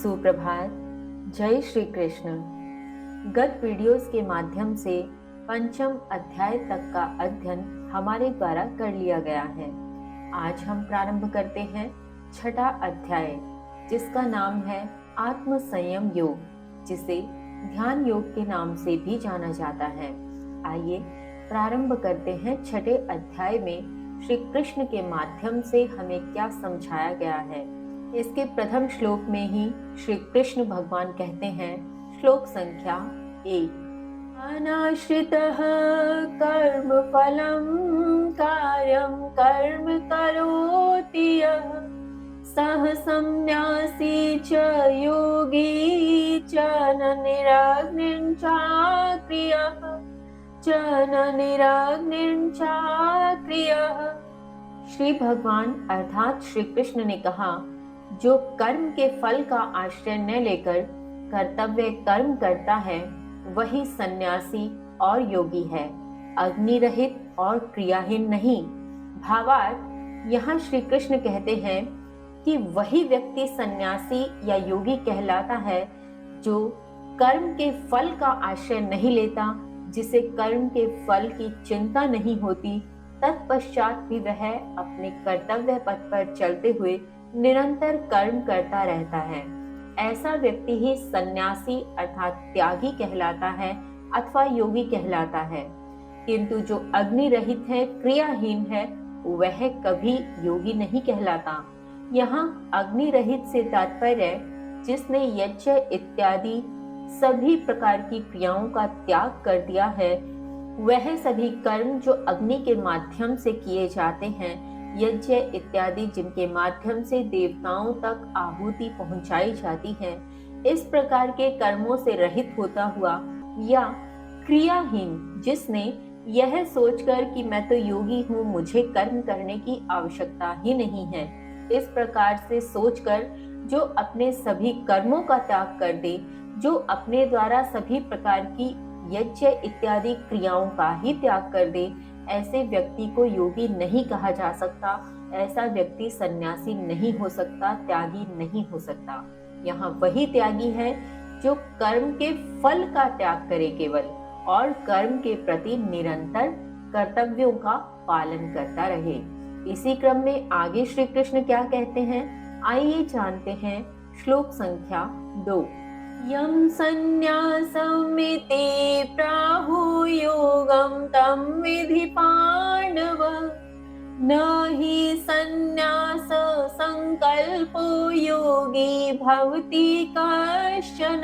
सुप्रभात। जय श्री कृष्ण। गत वीडियोस के माध्यम से पंचम अध्याय तक का अध्ययन हमारे द्वारा कर लिया गया है। आज हम प्रारंभ करते हैं छठा अध्याय, जिसका नाम है आत्म संयम योग, जिसे ध्यान योग के नाम से भी जाना जाता है। आइए प्रारंभ करते हैं छठे अध्याय में श्री कृष्ण के माध्यम से हमें क्या समझाया गया है। इसके प्रथम श्लोक में ही श्री कृष्ण भगवान कहते हैं, श्लोक संख्या 1, अनाश्रितः कर्म फलम कार्यम कर्म करोति यः सः संन्यासी च योगी च न निरग्निं चाक्रियः। श्री भगवान अर्थात श्री कृष्ण ने कहा, जो कर्म के फल का आश्रय न लेकर कर्तव्य कर्म करता है वही सन्यासी और योगी है, अग्नि रहित और क्रियाहीन नहीं। भावार्थ, यहाँ श्री कृष्ण कहते हैं कि वही व्यक्ति सन्यासी या योगी कहलाता है जो कर्म के फल का आश्रय नहीं लेता, जिसे कर्म के फल की चिंता नहीं होती, तत्पश्चात भी वह अपने कर्तव्य पथ पर चलते हुए निरंतर कर्म करता रहता है। ऐसा व्यक्ति ही सन्यासी अर्थात त्यागी कहलाता है अथवा योगी कहलाता है। किंतु जो अग्नि रहित है, क्रियाहीन है, वह कभी योगी नहीं कहलाता। यहाँ अग्नि रहित से तात्पर्य जिसने यज्ञ इत्यादि सभी प्रकार की क्रियाओं का त्याग कर दिया है, वह सभी कर्म जो अग्नि के माध्यम से किए जाते हैं, यज्ञ इत्यादि जिनके माध्यम से देवताओं तक आहुति पहुंचाई जाती है, इस प्रकार के कर्मों से रहित होता हुआ, या क्रियाहीन जिसने यह सोचकर कि मैं तो योगी हूँ, मुझे कर्म करने की आवश्यकता ही नहीं है, इस प्रकार से सोचकर जो अपने सभी कर्मों का त्याग कर दे, जो अपने द्वारा सभी प्रकार की यज्ञ इत्यादि क्रियाओं का ही त्याग कर दे, ऐसे व्यक्ति को योगी नहीं कहा जा सकता। ऐसा व्यक्ति सन्यासी नहीं हो सकता, त्यागी नहीं हो सकता। यहाँ वही त्यागी है जो कर्म के फल का त्याग करे केवल, और कर्म के प्रति निरंतर कर्तव्यों का पालन करता रहे। इसी क्रम में आगे श्री कृष्ण क्या कहते हैं, आइए जानते हैं। श्लोक संख्या 2, यम संन्यासमिति प्राहु योगम तम विधि पांडव न हि संन्यास संकल्पो योगी भवति कश्चन।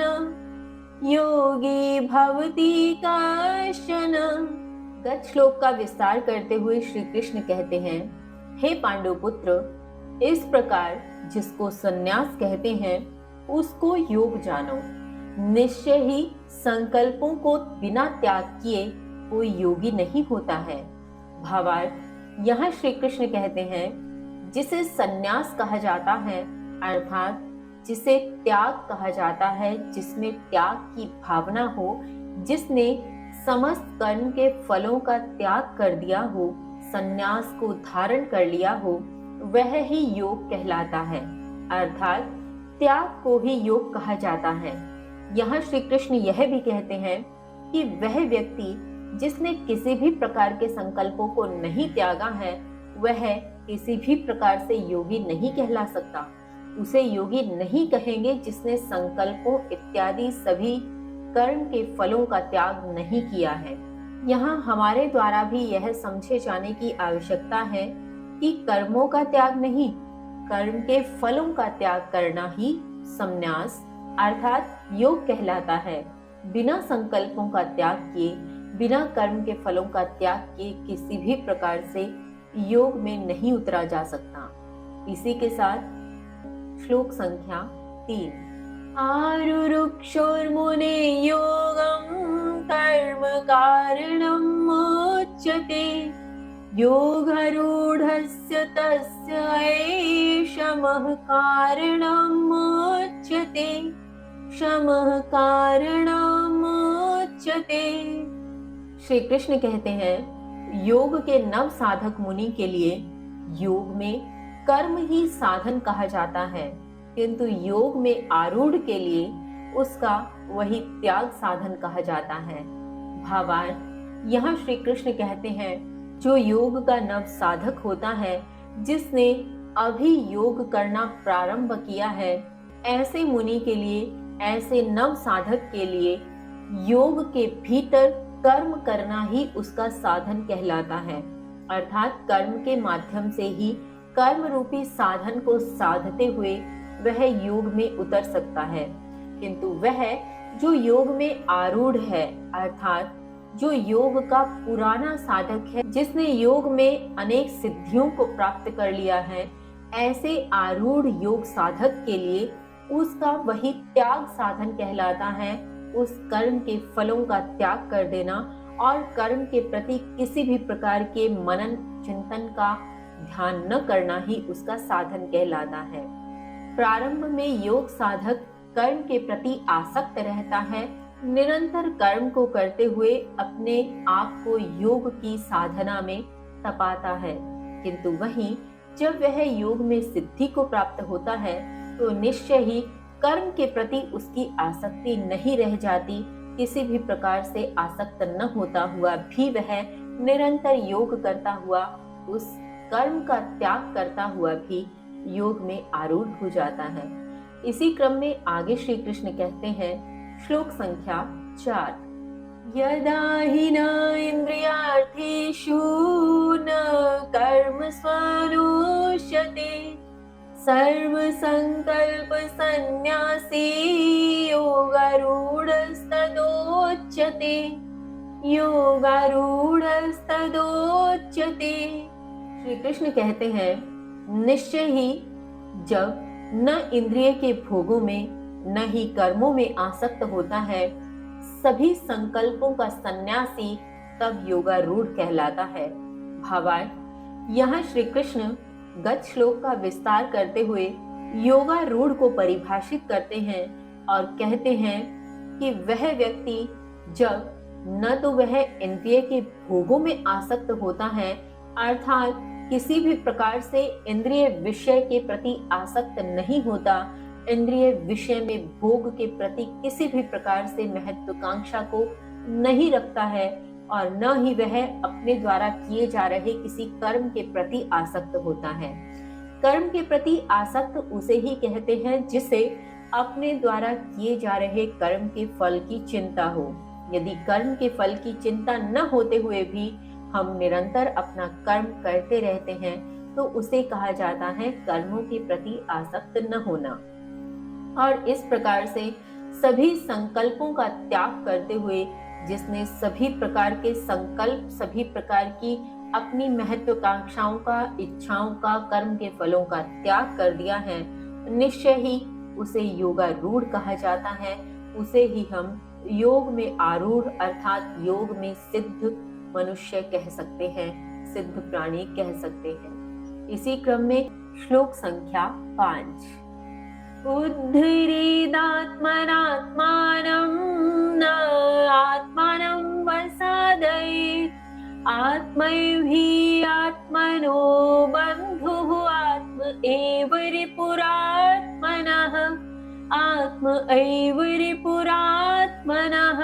गत श्लोक का विस्तार करते हुए श्री कृष्ण कहते हैं, हे पांडुपुत्र, इस प्रकार जिसको संन्यास कहते हैं उसको योग जानो। निश्चय ही संकल्पों को बिना त्याग किए कोई योगी नहीं होता है। भावार्थ, यहाँ श्री कृष्ण कहते हैं जिसे संन्यास कहा जाता है, अर्थात जिसे त्याग कहा जाता है, जिसमें त्याग की भावना हो, जिसने समस्त कर्म के फलों का त्याग कर दिया हो, संन्यास को धारण कर लिया हो, वह ही योग कहलाता है। अर्थात त्याग को ही योग कहा जाता है। यहाँ श्री कृष्ण यह भी कहते हैं कि वह व्यक्ति जिसने किसी भी प्रकार के संकल्पों को नहीं त्यागा है, वह किसी भी प्रकार से योगी नहीं कहला सकता। उसे योगी नहीं कहेंगे जिसने संकल्पों इत्यादि सभी कर्म के फलों का त्याग नहीं किया है। यहाँ हमारे द्वारा भी यह समझे जाने की आवश्यकता है कि कर्मों का त्याग नहीं, कर्म के फलों का त्याग करना ही संन्यास अर्थात योग कहलाता है। बिना संकल्पों का त्याग किए, बिना कर्म के फलों का त्याग किए किसी भी प्रकार से योग में नहीं उतरा जा सकता। इसी के साथ श्लोक संख्या 3, आरुरुक्षोर्मुने योगम कर्म कारणम उच्यते योगारूढ़स्य तस्य शमः कारणमुच्यते। श्री कृष्ण कहते हैं, योग के नव साधक मुनि के लिए योग में कर्म ही साधन कहा जाता है। किंतु योग में आरूढ़ के लिए उसका वही त्याग साधन कहा जाता है। भावार्थ, यहाँ श्री कृष्ण कहते हैं जो योग का नव साधक होता है, जिसने अभी योग करना प्रारंभ किया है, ऐसे मुनि के लिए, ऐसे नव साधक के लिए योग के भीतर कर्म करना ही उसका साधन कहलाता है। अर्थात कर्म के माध्यम से ही कर्म रूपी साधन को साधते हुए वह योग में उतर सकता है। किंतु वह जो योग में आरूढ़ है, अर्थात जो योग का पुराना साधक है, जिसने योग में अनेक सिद्धियों को प्राप्त कर लिया है, ऐसे आरूढ़ योग साधक के लिए उसका वही त्याग साधन कहलाता है। उस कर्म के फलों का त्याग कर देना और कर्म के प्रति किसी भी प्रकार के मनन चिंतन का ध्यान न करना ही उसका साधन कहलाता है। प्रारंभ में योग साधक कर्म के प्रति आसक्त रहता है, निरंतर कर्म को करते हुए अपने आप को योग की साधना में तपाता है। किंतु वहीं जब वह योग में सिद्धि को प्राप्त होता है तो निश्चय ही कर्म के प्रति उसकी आसक्ति नहीं रह जाती। किसी भी प्रकार से आसक्त न होता हुआ भी वह निरंतर योग करता हुआ, उस कर्म का त्याग करता हुआ भी योग में आरूढ़ हो जाता है। इसी क्रम में आगे श्री कृष्ण कहते हैं, श्लोक संख्या 4, यदा हि न इन्द्रियार्थेषु न कर्म स्वनुष्यते सर्व संकल्प संन्यासी योगारूढ़स्तदोच्यते योगारूढ़स्तदोच्यते। श्री कृष्ण कहते हैं, निश्चय ही जब न इंद्रिय के भोगों में न ही कर्मों में आसक्त होता है, सभी संकल्पों का सन्यासी तब योगारूढ़ कहलाता है। भावार्थ, यहाँ श्री कृष्ण गत श्लोक का विस्तार करते हुए योगारूढ़ को परिभाषित करते हैं और कहते हैं कि वह व्यक्ति जब न तो वह इंद्रिय के भोगों में आसक्त होता है, अर्थात किसी भी प्रकार से इंद्रिय विषय के प्रति आसक्त नहीं होता, इंद्रिय विषय में भोग के प्रति किसी भी प्रकार से महत्वाकांक्षा को नहीं रखता है और न ही वह अपने द्वारा किए जा रहे किसी कर्म के प्रति आसक्त होता है। कर्म के प्रति आसक्त उसे ही कहते हैं जिसे अपने द्वारा किए जा रहे कर्म के फल की चिंता हो। यदि कर्म के फल की चिंता न होते हुए भी हम निरंतर अपना कर्म करते रहते हैं तो उसे कहा जाता है कर्मों के प्रति आसक्त न होना। और इस प्रकार से सभी संकल्पों का त्याग करते हुए जिसने सभी प्रकार के संकल्प, सभी प्रकार की अपनी महत्वाकांक्षाओं का, इच्छाओं का, कर्म के फलों का त्याग कर दिया है, निश्चय ही उसे योगारूढ़ कहा जाता है। उसे ही हम योग में आरूढ़ अर्थात योग में सिद्ध मनुष्य कह सकते हैं, सिद्ध प्राणी कह सकते हैं। इसी क्रम में श्लोक संख्या 5, उद्धरेदात्मनात्मानं न आत्मानं वसादयेत् आत्मैव आत्मनो बन्धुः आत्म एव रिपुरात्मनः आत्म एव रिपुरात्मनः।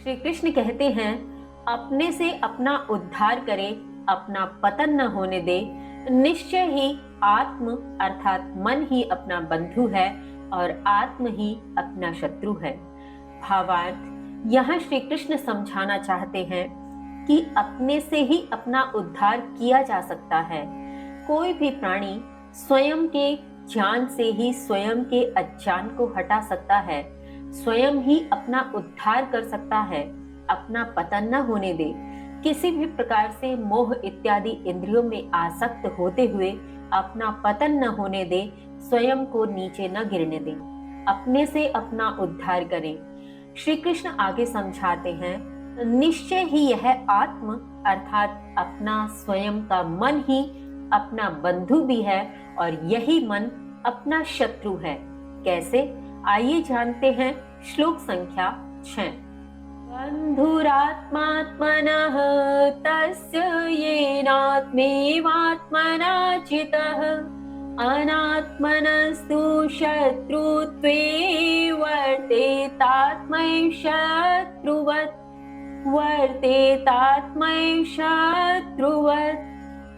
श्री कृष्ण कहते हैं, अपने से अपना उद्धार करे, अपना पतन न होने दे। निश्चय ही आत्म अर्थात मन ही अपना बंधु है और आत्म ही अपना शत्रु है। भावार्थ, यहाँ श्री कृष्ण समझाना चाहते हैं कि अपने से ही अपना उद्धार किया जा सकता है। कोई भी प्राणी स्वयं के ज्ञान से ही स्वयं के अज्ञान को हटा सकता है, स्वयं ही अपना उद्धार कर सकता है, अपना पतन न होने दे। किसी भी प्रकार से मोह इत्यादि इंद्रियों में आसक्त होते हुए अपना पतन न होने दे, स्वयं को नीचे न गिरने दे, अपने से अपना उद्धार करें। श्री कृष्ण आगे समझाते हैं, निश्चय ही यह आत्म अर्थात अपना स्वयं का मन ही अपना बंधु भी है और यही मन अपना शत्रु है। कैसे? आइए जानते हैं। श्लोक संख्या 6, बन्धुरात्मात्मनः तस्य येनात्मेवात्मना चितः अनात्मनस्तु शत्रुत्वे वर्तेतात्मै शत्रुवत्।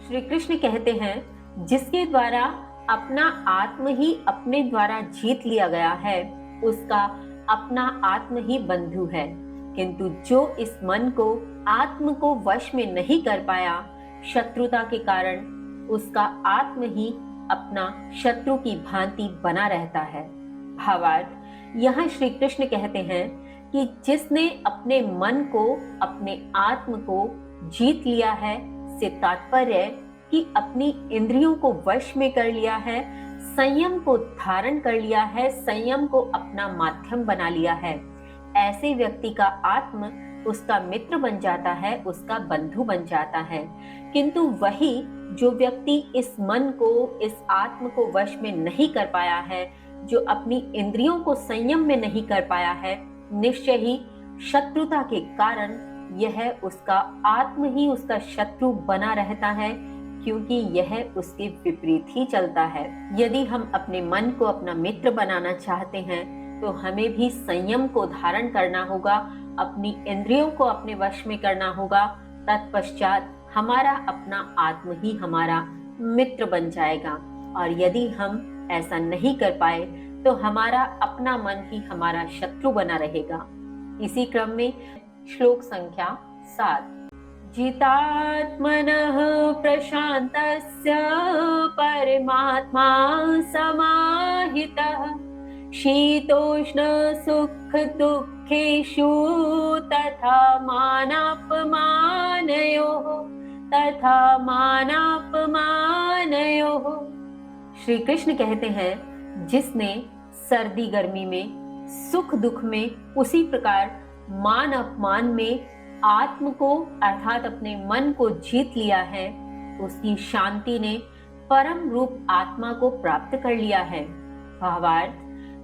श्री कृष्ण कहते हैं, जिसके द्वारा अपना आत्म ही अपने द्वारा जीत लिया गया है, उसका अपना आत्म ही बंधु है। किंतु जो इस मन को, आत्म को वश में नहीं कर पाया, शत्रुता के कारण उसका आत्म ही अपना शत्रु की भांति बना रहता है। भावार्थ, यहाँ श्री कृष्ण कहते हैं कि जिसने अपने मन को, अपने आत्म को जीत लिया है, से तात्पर्य कि अपनी इंद्रियों को वश में कर लिया है, संयम को धारण कर लिया है, संयम को अपना माध्यम बना लिया है, ऐसे व्यक्ति का आत्म उसका मित्र बन जाता है, उसका बंधु बन जाता है। किंतु वही जो व्यक्ति इस मन को, इस आत्म को वश में नहीं कर पाया है, जो अपनी इंद्रियों को संयम में नहीं कर पाया है, निश्चय ही शत्रुता के कारण यह उसका आत्म ही उसका शत्रु बना रहता है, क्योंकि यह उसके विपरीत ही चलता है। यदि हम अपने मन को अपना मित्र बनाना चाहते हैं, तो हमें भी संयम को धारण करना होगा, अपनी इंद्रियों को अपने वश में करना होगा। तत्पश्चात हमारा अपना आत्म ही हमारा मित्र बन जाएगा। और यदि हम ऐसा नहीं कर पाए, तो हमारा अपना मन ही हमारा शत्रु बना रहेगा। इसी क्रम में श्लोक संख्या 7। जितात्मनः प्रशान्तस्य परमात्मा समाहितः शीतोष्ण सुख दुःखेषु तथा मानापमानयोः। श्री कृष्ण कहते हैं, जिसने सर्दी गर्मी में, सुख दुख में, उसी प्रकार मान अपमान में आत्म को अर्थात अपने मन को जीत लिया है, उसकी शांति ने परम रूप आत्मा को प्राप्त कर लिया है। भावार्थ,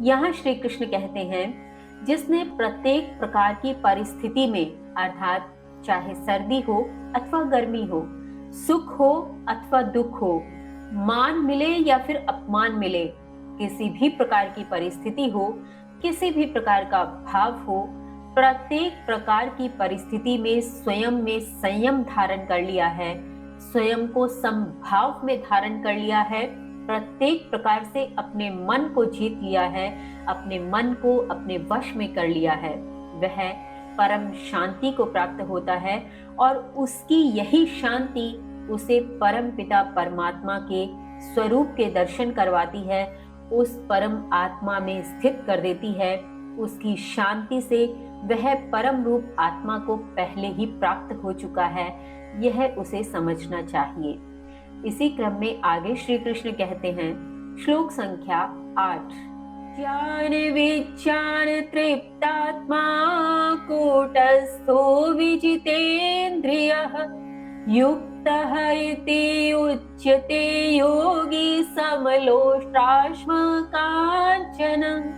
यहाँ श्री कृष्ण कहते हैं, जिसने प्रत्येक प्रकार की परिस्थिति में, अर्थात चाहे सर्दी हो अथवा गर्मी हो, सुख हो अथवा दुख हो, मान मिले या फिर अपमान मिले, किसी भी प्रकार की परिस्थिति हो, किसी भी प्रकार का भाव हो, प्रत्येक प्रकार की परिस्थिति में स्वयं में संयम धारण कर लिया है, स्वयं को समभाव में धारण कर लिया है, प्रत्येक प्रकार से अपने मन को जीत लिया है, अपने मन को अपने वश में कर लिया है, वह परम शांति को प्राप्त होता है। और उसकी यही शांति उसे परम पिता परमात्मा के स्वरूप के दर्शन करवाती है, उस परम आत्मा में स्थित कर देती है। उसकी शांति से वह परम रूप आत्मा को पहले ही प्राप्त हो चुका है, यह उसे समझना चाहिए। इसी क्रम में आगे श्री कृष्ण कहते हैं, श्लोक संख्या 8। ज्ञान विज्ञान तृप्तात्मा कूटस्थो विजितेन्द्रियः युक्तः इति उच्यते योगी समलोष्टाश्म कांचन।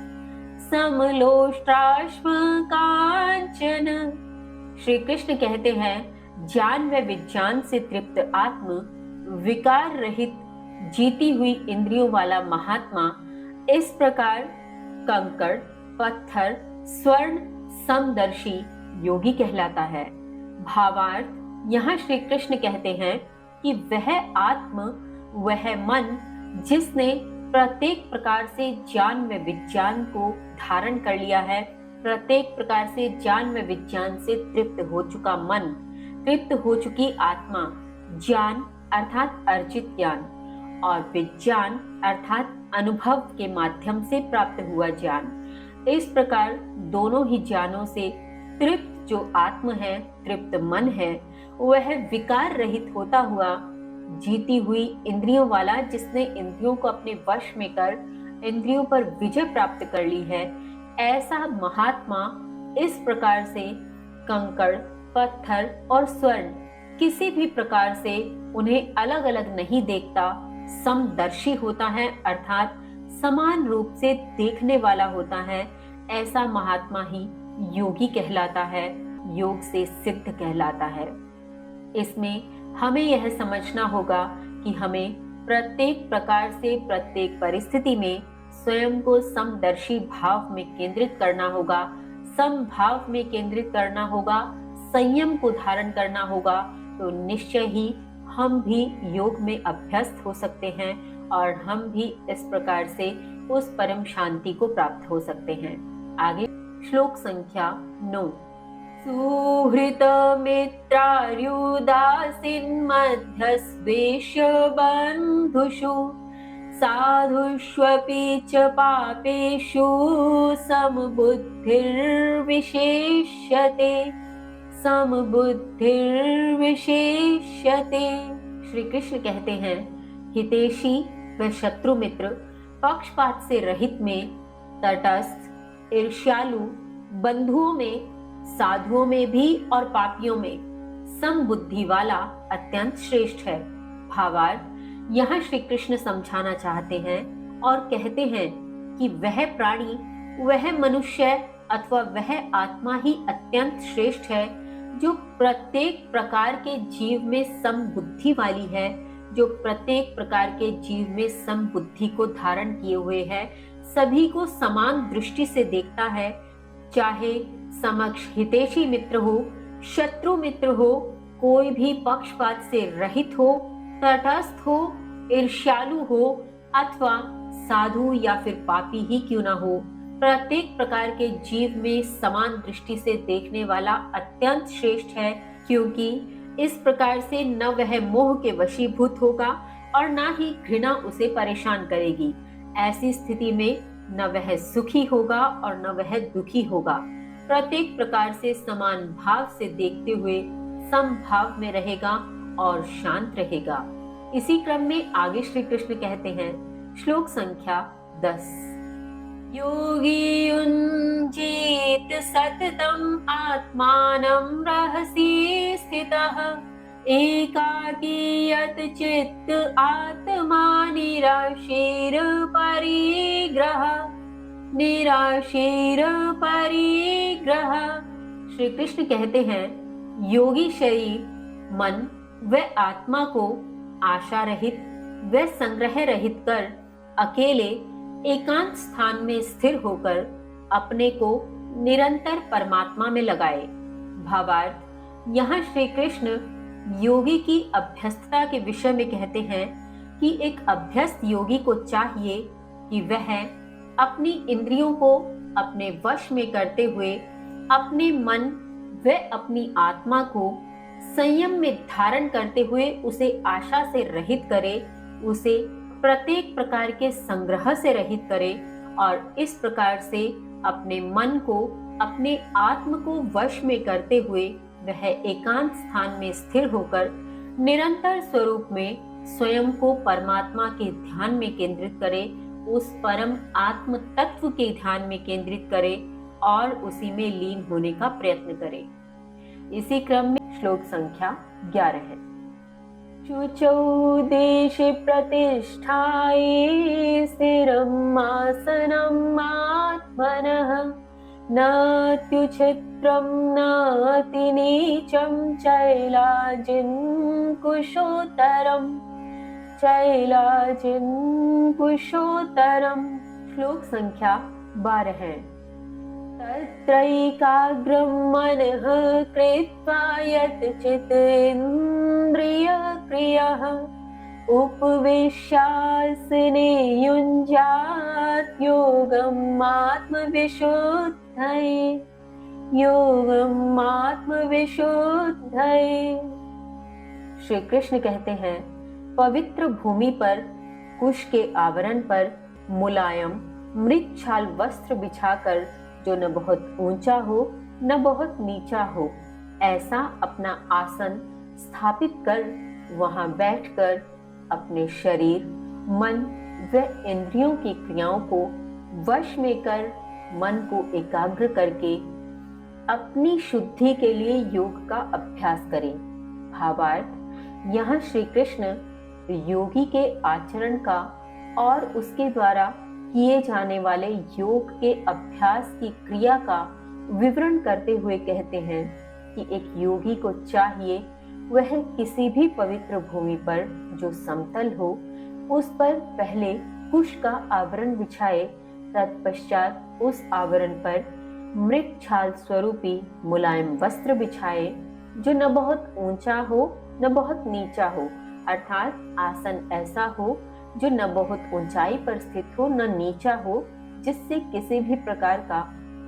श्री कृष्ण कहते हैं, ज्ञान व विज्ञान से तृप्त आत्म, विकार रहित जीती हुई इंद्रियों वाला महात्मा इस प्रकार कंकड़, पत्थर, स्वर्ण समदर्शी योगी कहलाता है। भावार्थ, यहाँ श्री कृष्ण कहते हैं कि वह आत्म, वह मन जिसने प्रत्येक प्रकार से ज्ञान व विज्ञान को धारण कर लिया है, प्रत्येक प्रकार से ज्ञान व विज्ञान से तृप्त हो चुका मन, तृप्त हो चुकी आत्मा, ज्ञान अर्थात अर्जित ज्ञान और विज्ञान अर्थात अनुभव के माध्यम से प्राप्त हुआ ज्ञान, इस प्रकार दोनों ही ज्ञानों से तृप्त जो आत्म है, तृप्त मन है, वह विकार रहित होता हुआ जीती हुई इंद्रियों वाला, जिसने इंद्रियों को अपने वश में कर इंद्रियों पर विजय प्राप्त कर ली है, ऐसा महात्मा इस प्रकार से कंकड़, पत्थर और स्वर्ण किसी भी प्रकार से उन्हें अलग अलग नहीं देखता, समदर्शी होता है, अर्थात समान रूप से देखने वाला होता है। ऐसा महात्मा ही योगी कहलाता है, योग से सिद्ध कहलाता है। इसमें हमें यह समझना होगा कि हमें प्रत्येक प्रकार से प्रत्येक परिस्थिति में स्वयं को समदर्शी भाव में केंद्रित करना होगा, समभाव में केंद्रित करना होगा, संयम को धारण करना होगा, तो निश्चय ही हम भी योग में अभ्यस्त हो सकते हैं और हम भी इस प्रकार से उस परम शांति को प्राप्त हो सकते हैं। आगे श्लोक संख्या 9। सुहृत मित्रार्युदासीन मध्यस्वेश बंधुषु साधुष्वपि च पापेषु समबुद्धिर्विशेष्यते समबुद्धिर्विशेष्यते। श्री कृष्ण कहते हैं, हितैषी व शत्रु मित्र पक्षपात से रहित में, तटस्थ, ईर्ष्यालु, बंधुओं में, साधुओं में भी और पापियों में समबुद्धि वाला अत्यंत श्रेष्ठ है। भावार्थ, यहाँ श्री कृष्ण समझाना चाहते हैं और कहते हैं कि वह प्राणी, वह मनुष्य अथवा वह आत्मा ही अत्यंत श्रेष्ठ है जो प्रत्येक प्रकार के जीव में समबुद्धि वाली है, जो प्रत्येक प्रकार के जीव में समबुद्धि को धारण किए हुए है, सभी को समान दृष्टि से देखता है, चाहे समक्ष हितैषी मित्र हो, शत्रु मित्र हो, कोई भी पक्षपात से रहित हो, तटस्थ हो, ईर्ष्यालु हो अथवा साधु या फिर पापी ही क्यों ना हो, प्रत्येक प्रकार के जीव में समान दृष्टि से देखने वाला अत्यंत श्रेष्ठ है, क्योंकि इस प्रकार से न वह मोह के वशीभूत होगा और न ही घृणा उसे परेशान करेगी। ऐसी स्थिति में न वह सुखी होगा और न वह दुखी होगा, प्रत्येक प्रकार से समान भाव से देखते हुए समभाव में रहेगा और शांत रहेगा। इसी क्रम में आगे श्री कृष्ण कहते हैं, श्लोक संख्या 10। योगी युञ्जीत सततम् आत्मानं रहसि स्थितः एकाकी यत चित्त आत्मा निराशीर परिग्रह। श्री कृष्ण कहते हैं, योगी शरीर, मन व आत्मा को आशा रहित व संग्रह रहित कर अकेले एकांत स्थान में स्थिर होकर अपने को निरंतर परमात्मा में लगाए। भावार्थ, यहाँ श्री कृष्ण योगी की अभ्यस्तता के विषय में कहते हैं कि एक अभ्यस्त योगी को चाहिए कि वह अपनी इंद्रियों को अपने वश में करते हुए अपने मन व अपनी आत्मा को संयम में धारण करते हुए उसे आशा से रहित करे, उसे प्रत्येक प्रकार के संग्रह से रहित करे और इस प्रकार से अपने मन को, अपने आत्म को वश में करते हुए वह एकांत स्थान में स्थिर होकर निरंतर स्वरूप में स्वयं को परमात्मा के ध्यान में केंद्रित करे, उस परम आत्म तत्व के ध्यान में केंद्रित करे और उसी में लीन होने का प्रयत्न करे। इसी क्रम में श्लोक संख्या 11 है। शुचौ देशे प्रतिष्ठाये स्थिरम् आसनम् आत्मनः नात्युच्छिद्रं नातिनीचं चैलाजिन्कुशोत्तरम्। श्लोक संख्या 12 है। तत्रैकाग्रं मनः कृत्वा यत् चित्तेन्द्रियक्रियः उपविश्यासने युञ्जात् योगम् आत्मविशुद्धये। श्री कृष्ण कहते हैं, पवित्र भूमि पर कुश के आवरण पर मुलायम मृच्छाल वस्त्र बिछाकर, जो न बहुत ऊंचा हो न बहुत नीचा हो, ऐसा अपना आसन स्थापित कर वहां बैठकर अपने शरीर, मन व इंद्रियों की क्रियाओं को वश में कर मन को एकाग्र करके अपनी शुद्धि के लिए योग का अभ्यास करें। भावार्थ, यहाँ श्री कृष्ण योगी के आचरण का और उसके द्वारा किए जाने वाले योग के अभ्यास की क्रिया का विवरण करते हुए कहते हैं कि एक योगी को चाहिए वह किसी भी पवित्र भूमि पर जो समतल हो उस पर पहले कुश का आवरण बिछाए, तत्पश्चात उस आवरण पर मृग छाल स्वरूपी मुलायम वस्त्र बिछाए, जो न बहुत ऊंचा हो न बहुत नीचा हो, अर्थात आसन ऐसा हो जो न बहुत ऊंचाई पर स्थित हो न नीचा हो, जिससे किसी भी प्रकार का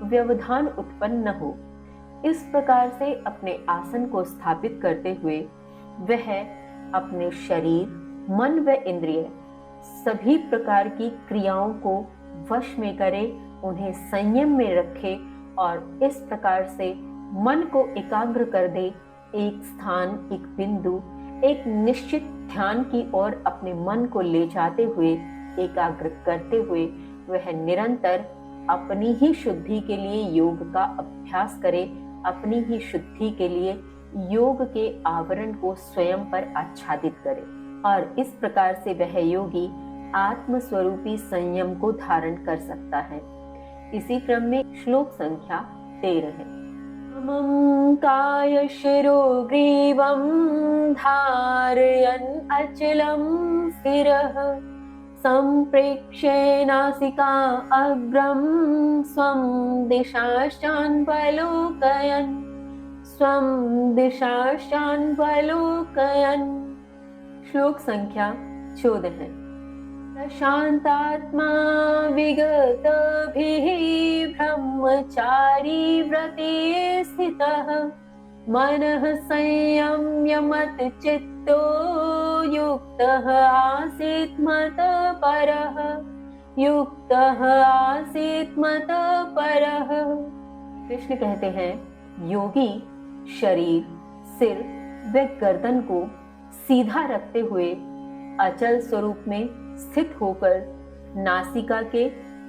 व्यवधान उत्पन्न न हो। इस प्रकार से अपने आसन को स्थापित करते हुए वह अपने शरीर, मन व इंद्रिय सभी प्रकार की क्रियाओं को वश में करे, उन्हें संयम में रखे और इस प्रकार से मन को एकाग्र कर दे। एक स्थान, एक बिंदु, एक निश्चित ध्यान की ओर अपने मन को ले जाते हुए, एकाग्र करते हुए वह निरंतर अपनी ही शुद्धि के लिए योग का अभ्यास करे, अपनी ही शुद्धि के लिए योग के आवरण को स्वयं पर आच्छादित करे। और इस प्रकार से वह योगी आत्म स्वरूपी संयम को धारण कर सकता है। इसी क्रम में श्लोक संख्या 13 है। मम काय शिरो ग्रीवं धारयन् अचलं स्थिरः संप्रेक्ष्य नासिका अग्रं स्वं दिशाश्चान्वलोकयन्। श्लोक संख्या 14 है। शांतात्मा विगतभिः ब्रह्मचारी व्रते स्थितः मनः संयम्य मत्चित्तो युक्तः आसीत् मतपरः। कृष्ण कहते हैं, योगी शरीर, सिर व गर्दन को सीधा रखते हुए अचल स्वरूप में स्थित होकर नासिका के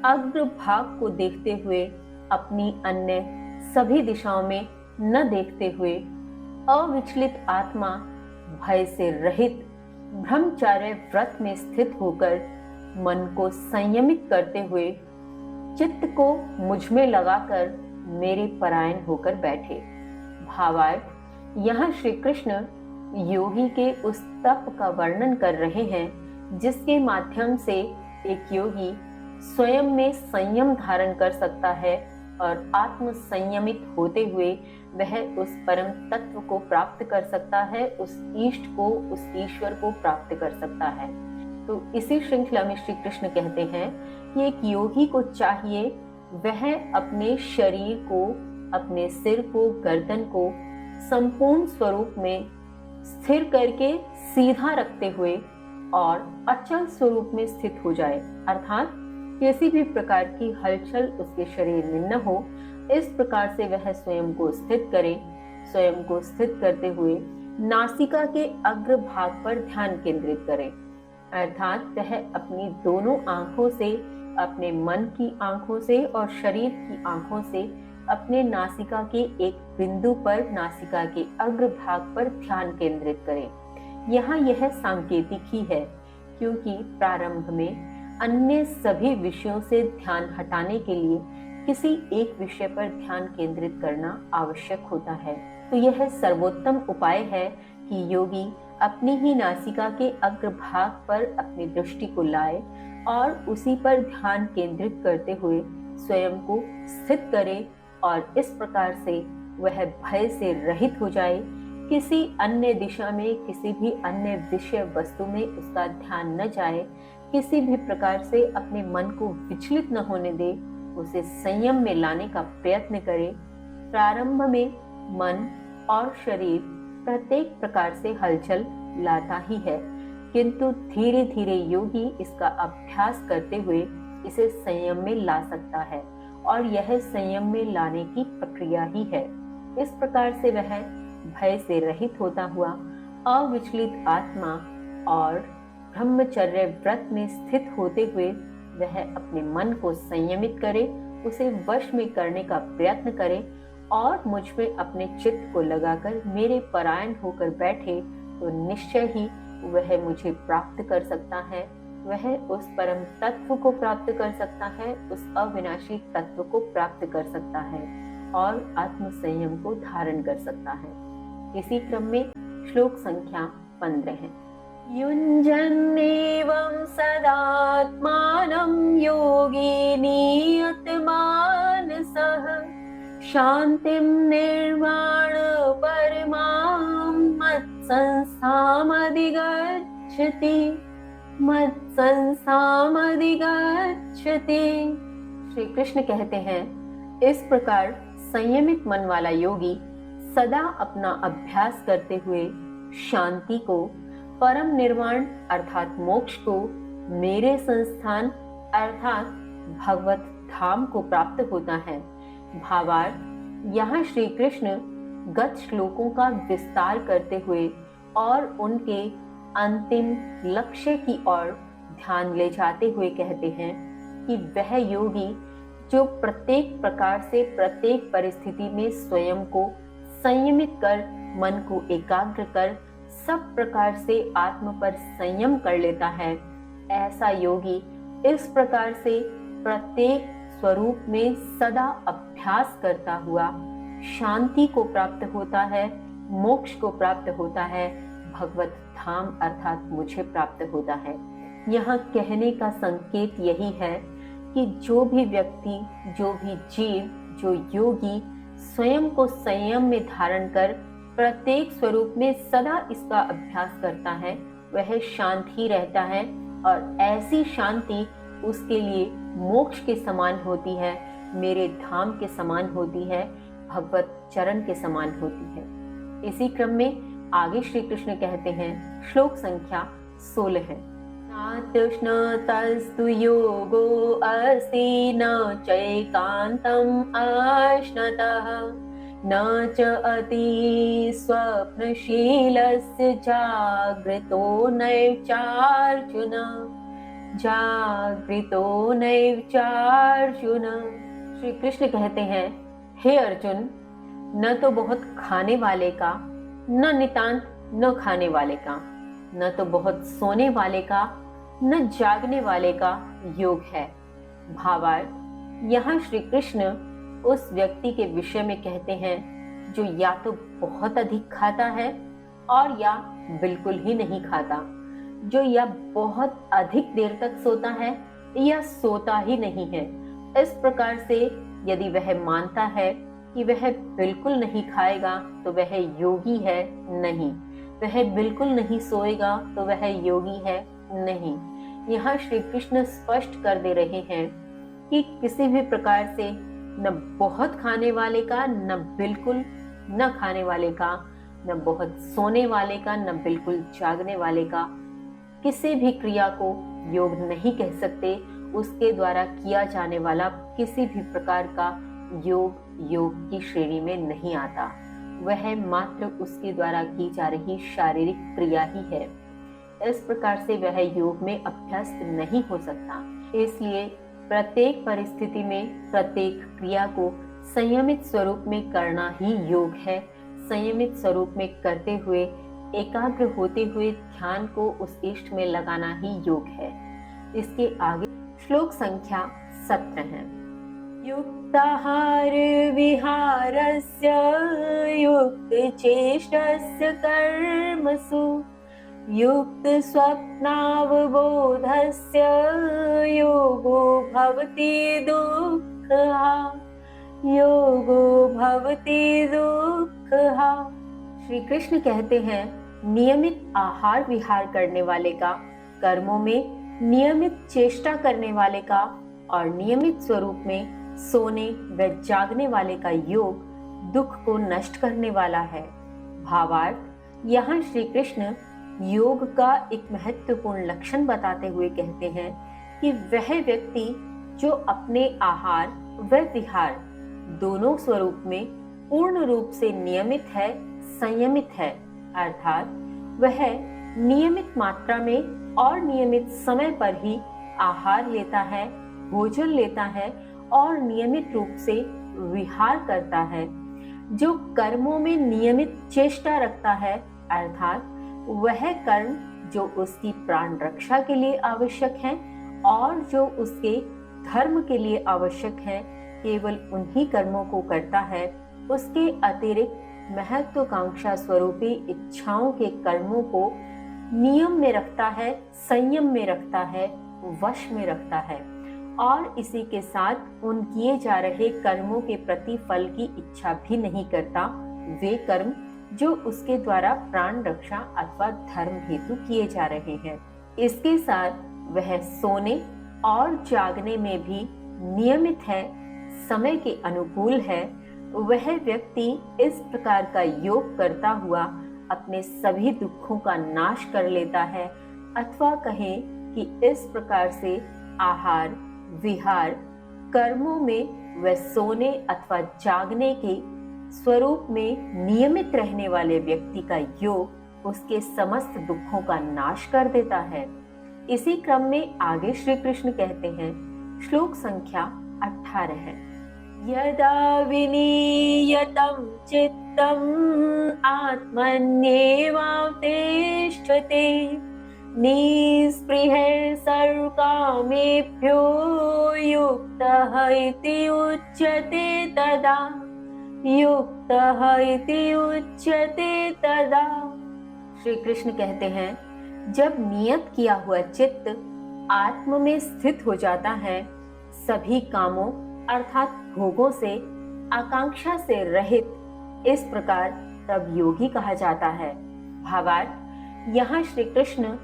अग्र भाग को देखते हुए, अपनी अन्य सभी दिशाओं में न देखते हुए, अविचलित आत्मा भय से रहित ब्रह्मचर्य व्रत में स्थित होकर मन को संयमित करते हुए चित्त को मुझ में लगाकर मेरे परायण होकर बैठे। भावार्थ, यहाँ श्री कृष्ण योगी के उस तप का वर्णन कर रहे हैं जिसके माध्यम से एक योगी स्वयं में संयम धारण कर सकता है और आत्म संयमित होते हुए वह उस परम तत्व को प्राप्त कर सकता है, उस इष्ट को, उस ईश्वर को प्राप्त कर सकता है। तो इसी श्रृंखला में श्री कृष्ण कहते हैं कि एक योगी को चाहिए वह अपने शरीर को, अपने सिर को, गर्दन को संपूर्ण स्वरूप में स्थिर करके सीधा रखते हुए और अचल स्वरूप में स्थित हो जाए, अर्थात किसी भी प्रकार की हलचल उसके शरीर में न हो। इस प्रकार से वह स्वयं को स्थित करे। स्वयं को स्थित करते हुए नासिका के अग्र भाग पर ध्यान केंद्रित करे, अर्थात वह अपनी दोनों आंखों से, अपने मन की आंखों से और शरीर की आंखों से अपने नासिका के एक बिंदु पर, नासिका के अग्र भाग पर ध्यान केंद्रित करें। यहाँ यह सांकेतिक ही है, क्योंकि प्रारंभ में अन्य सभी विषयों से ध्यान हटाने के लिए किसी एक विषय पर ध्यान केंद्रित करना आवश्यक होता है। तो यह सर्वोत्तम उपाय है कि योगी अपनी ही नासिका के अग्र भाग पर अपनी दृष्टि को लाए और उसी पर ध्यान केंद्रित करते हुए स्वयं को स्थित करे और इस प्रकार से वह भय से रहित हो जाए। किसी अन्य दिशा में, किसी भी अन्य विषय वस्तु में उसका ध्यान न जाए, किसी भी प्रकार से अपने मन को विचलित न होने दे, उसे संयम में लाने का प्रयत्न करे। प्रारंभ में मन और शरीर प्रत्येक प्रकार से हलचल लाता ही है, किंतु धीरे धीरे योगी इसका अभ्यास करते हुए इसे संयम में ला सकता है और यह संयम में लाने की प्रक्रिया ही है। इस प्रकार से वह भय से रहित होता हुआ अविचलित आत्मा और ब्रह्मचर्य व्रत में स्थित होते हुए वह अपने मन को संयमित करे, उसे वश में करने का प्रयत्न करे और मुझ में अपने चित्त को लगाकर मेरे परायण होकर बैठे, तो निश्चय ही वह मुझे प्राप्त कर सकता है। वह उस परम तत्व को प्राप्त कर सकता है, उस अविनाशी तत्व को प्राप्त कर सकता है और आत्म संयम को धारण कर सकता है। इसी क्रम में श्लोक संख्या 15 है। युञ्जन्नेवं सदात्मानं योगी नियतमानसः शान्तिं निर्वाण परमां मत्संस्थामधिगच्छति। श्री कृष्ण कहते हैं, इस प्रकार संयमित मन वाला योगी सदा अपना अभ्यास करते हुए शांति को, परम निर्वाण अर्थात मोक्ष को, मेरे संस्थान अर्थात भगवत धाम को प्राप्त होता है। भावार्थ, यहाँ श्री कृष्ण गत श्लोकों का विस्तार करते हुए और उनके अंतिम लक्ष्य की ओर ध्यान ले जाते हुए कहते हैं कि वह योगी जो प्रत्येक प्रकार से प्रत्येक परिस्थिति में स्वयं को संयमित कर, मन को एकाग्र कर, सब प्रकार से आत्म पर संयम कर लेता है, ऐसा योगी इस प्रकार से प्रत्येक स्वरूप में सदा अभ्यास करता हुआ शांति को प्राप्त होता है, मोक्ष को प्राप्त होता है, भगवत धाम अर्थात मुझे प्राप्त होता है। यहाँ कहने का संकेत यही है कि जो भी व्यक्ति, जो भी जीव, जो योगी स्वयं को संयम में धारण कर प्रत्येक स्वरूप में सदा इसका अभ्यास करता है, वह शांत ही रहता है और ऐसी शांति उसके लिए मोक्ष के समान होती है, मेरे धाम के समान होती है, भगवत चरण के समान होती है। इसी क्रम में आगे श्री कृष्ण कहते हैं, श्लोक संख्या 16 है, नातृष्णतस्तु योगो अस्ति न चैकान्तम् अश्नतः न च अति स्वप्नशीलस्य जागृतो नैव चार्जुन। श्री कृष्ण कहते हैं, हे अर्जुन, न तो बहुत खाने वाले का, न नितांत न खाने वाले का, न तो बहुत सोने वाले का, न जागने वाले का योग है। भावार्थ, यहाँ श्री कृष्ण उस व्यक्ति के विषय में कहते हैं जो या तो बहुत अधिक खाता है और या बिल्कुल ही नहीं खाता, जो या बहुत अधिक देर तक सोता है या सोता ही नहीं है। इस प्रकार से यदि वह मानता है कि वह बिल्कुल नहीं खाएगा तो वह योगी है नहीं, वह बिल्कुल नहीं सोएगा तो वह योगी है नहीं। यहाँ श्री कृष्ण स्पष्ट कर दे रहे हैं कि किसी भी प्रकार से न बहुत खाने वाले का, न बिल्कुल न खाने वाले का, न बहुत सोने वाले का, न बिल्कुल जागने वाले का, किसी भी क्रिया को योग नहीं कह सकते। उसके द्वारा किया जाने वाला किसी भी प्रकार का योग की श्रेणी में नहीं आता, वह मात्र उसके द्वारा की जा रही शारीरिक क्रिया ही है। इस प्रकार से वह योग में अभ्यस्त नहीं हो सकता। इसलिए प्रत्येक परिस्थिति में प्रत्येक क्रिया को संयमित स्वरूप में करना ही योग है। संयमित स्वरूप में करते हुए, एकाग्र होते हुए ध्यान को उस इष्ट में लगाना ही योग है। इसके आगे श्लोक संख्या 17 है, युक्ताहार विहारस्य युक्त चेष्टस्य कर्मसु युक्त स्वप्नावबोधस्य योगो भवति दुःखः। श्री कृष्ण कहते हैं, नियमित आहार विहार करने वाले का, कर्मों में नियमित चेष्टा करने वाले का और नियमित स्वरूप में सोने व जागने वाले का योग दुख को नष्ट करने वाला है। भावार्थ, यहाँ श्री कृष्ण योग का एक महत्वपूर्ण लक्षण बताते हुए कहते हैं कि वह व्यक्ति जो अपने आहार व विहार दोनों स्वरूप में पूर्ण रूप से नियमित है, संयमित है, अर्थात वह नियमित मात्रा में और नियमित समय पर ही आहार लेता है, भोजन लेता है और नियमित रूप से विहार करता है, जो कर्मों में नियमित चेष्टा रखता है, अर्थात वह कर्म जो उसकी प्राण रक्षा के लिए आवश्यक है और जो उसके धर्म के लिए आवश्यक है, केवल उन्हीं कर्मों को करता है। उसके अतिरिक्त महत्वाकांक्षा स्वरूपी इच्छाओं के कर्मों को नियम में रखता है, संयम में रखता है, वश में रखता है और इसी के साथ उन किए जा रहे कर्मों के प्रति फल की इच्छा भी नहीं करता। वे कर्म जो उसके द्वारा प्राण रक्षा अथवा धर्म हेतु किए जा रहे हैं। इसके साथ वह सोने और जागने में भी नियमित है, समय के अनुकूल है। वह व्यक्ति इस प्रकार का योग करता हुआ अपने सभी दुखों का नाश कर लेता है, अथवा कहें कि इस प्रकार से आहार विहार कर्मों में वह सोने अथवा जागने के स्वरूप में नियमित रहने वाले व्यक्ति का योग उसके समस्त दुखों का नाश कर देता है। इसी क्रम में आगे श्री कृष्ण कहते हैं, श्लोक संख्या 18 है, यदा विनीयतं चित्तम् आत्मन्येवावतिष्ठते निःस्पृहः सर्वकामेभ्यो युक्तः इति उच्यते तदा, युक्तः इति उच्यते तदा। श्री कृष्ण कहते हैं, जब नियत किया हुआ चित्त आत्म में स्थित हो जाता है, सभी कामों अर्थात भोगों से आकांक्षा से रहित, इस प्रकार तब योगी कहा जाता है। भावार्थ, यहाँ श्री कृष्ण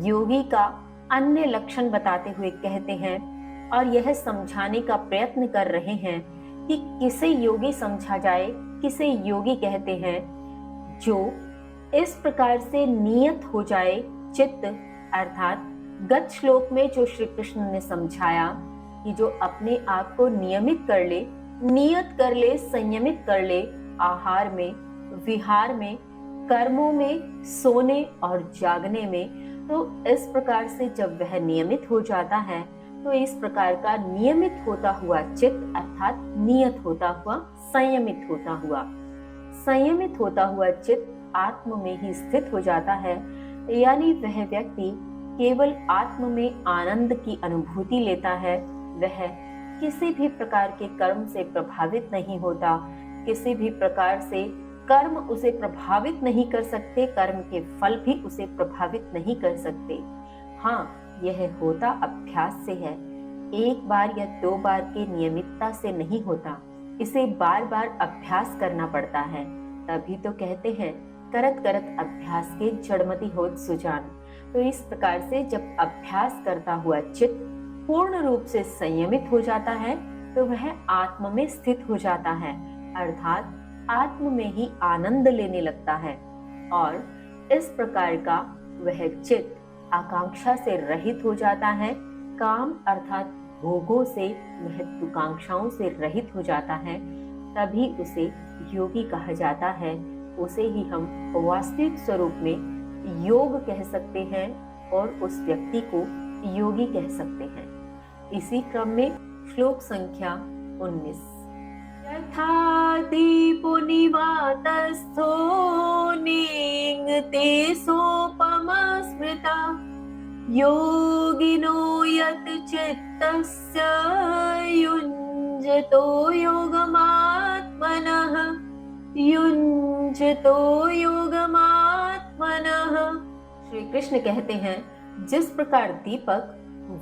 योगी का अन्य लक्षण बताते हुए कहते हैं और यह समझाने का प्रयत्न कर रहे हैं कि किसे योगी समझा जाए, किसे योगी कहते हैं। जो इस प्रकार से नियत हो जाए चित्त, अर्थात गत श्लोक में जो श्री कृष्ण ने समझाया कि जो अपने आप को नियमित कर ले, नियत कर ले, संयमित कर ले, आहार में, विहार में, कर्मों में, सोने और जागने में, तो इस प्रकार से जब वह नियमित हो जाता है तो इस प्रकार का नियमित होता हुआ चित्त अर्थात नियत होता हुआ, संयमित होता हुआ चित्त आत्म में ही स्थित हो जाता है। यानी वह व्यक्ति केवल आत्म में आनंद की अनुभूति लेता है। वह किसी भी प्रकार के कर्म से प्रभावित नहीं होता, किसी भी प्रकार से कर्म उसे प्रभावित नहीं कर सकते, कर्म के फल भी उसे प्रभावित नहीं कर सकते। हाँ, यह होता अभ्यास से है, एक बार या 2 बार के नियमितता से नहीं होता, इसे बार बार अभ्यास करना पड़ता है। तभी तो कहते हैं, करत करत अभ्यास के जड़मति होत सुजान। तो इस प्रकार से जब अभ्यास करता हुआ चित्त पूर्ण रूप से संयमित हो जाता है तो वह आत्म में स्थित हो जाता है, अर्थात आत्म में ही आनंद लेने लगता है और इस प्रकार का वह चित्त आकांक्षा से रहित हो जाता है, काम अर्थात भोगों से, महत्वाकांक्षाओं से रहित हो जाता है। तभी उसे योगी कहा जाता है। उसे ही हम वास्तविक स्वरूप में योग कह सकते हैं और उस व्यक्ति को योगी कह सकते हैं। इसी क्रम में श्लोक संख्या 19, यथा दीपो निवातस्थो निंगते सोपमा स्मृता योगिनो यत् चित्तस्य युञ्जतो योगमात्मनः, युञ्जतो योगमात्मनः। श्री कृष्ण कहते हैं, जिस प्रकार दीपक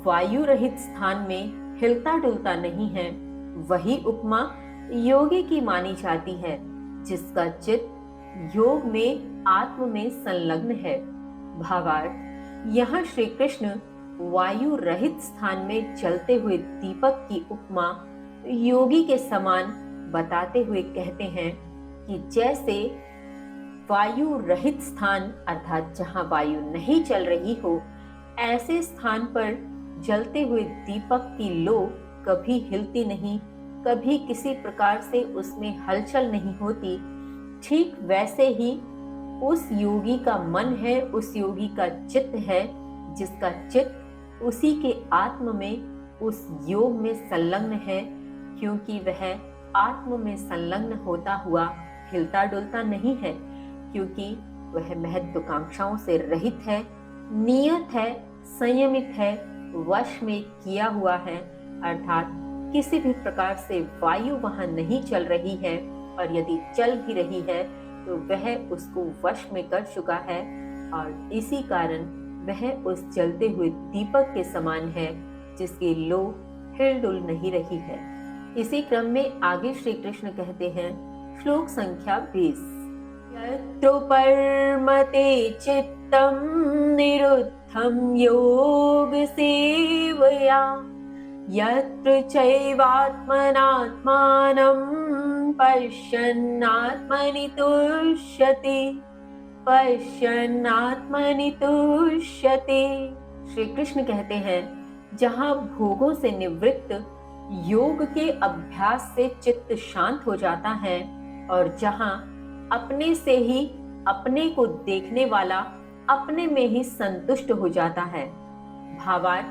वायु रहित स्थान में हिलता डुलता नहीं है, वही उपमा योगी की मानी जाती है, जिसका चित्त योग में आत्म में संलग्न है। भावार्थ, यहाँ श्री कृष्ण वायु रहित स्थान में जलते हुए दीपक की उपमा योगी के समान बताते हुए कहते हैं कि जैसे वायु रहित स्थान अर्थात जहाँ वायु नहीं चल रही हो, ऐसे स्थान पर जलते हुए दीपक की लो कभी हिलती नहीं, कभी किसी प्रकार से उसमें हलचल नहीं होती। ठीक वैसे ही उस योगी का मन है, उस योगी का चित्त है, जिसका चित्त उसी के आत्म में, उस योग में संलग्न है, क्योंकि वह आत्म में संलग्न होता हुआ हिलता डुलता नहीं है, क्योंकि वह महत्वाकांक्षाओं से रहित है, नियत है, संयमित है, वश में किया हुआ है, अर्थात किसी भी प्रकार से वायु वहां नहीं चल रही है और यदि चल भी रही है तो वह उसको वश में कर चुका है, और इसी कारण वह उस जलते हुए दीपक के समान है जिसकी लो हिलडुल नहीं रही है। इसी क्रम में आगे श्री कृष्ण कहते हैं, श्लोक संख्या 20, यत्रो परमते चित्तम निरुद्धं योग सेवया यत्र चैवात्मनात्मानं पश्यन्नात्मनि तुष्यति। श्री कृष्ण कहते हैं, जहाँ भोगों से निवृत्त योग के अभ्यास से चित्त शांत हो जाता है और जहाँ अपने से ही अपने को देखने वाला अपने में ही संतुष्ट हो जाता है। भावार्थ,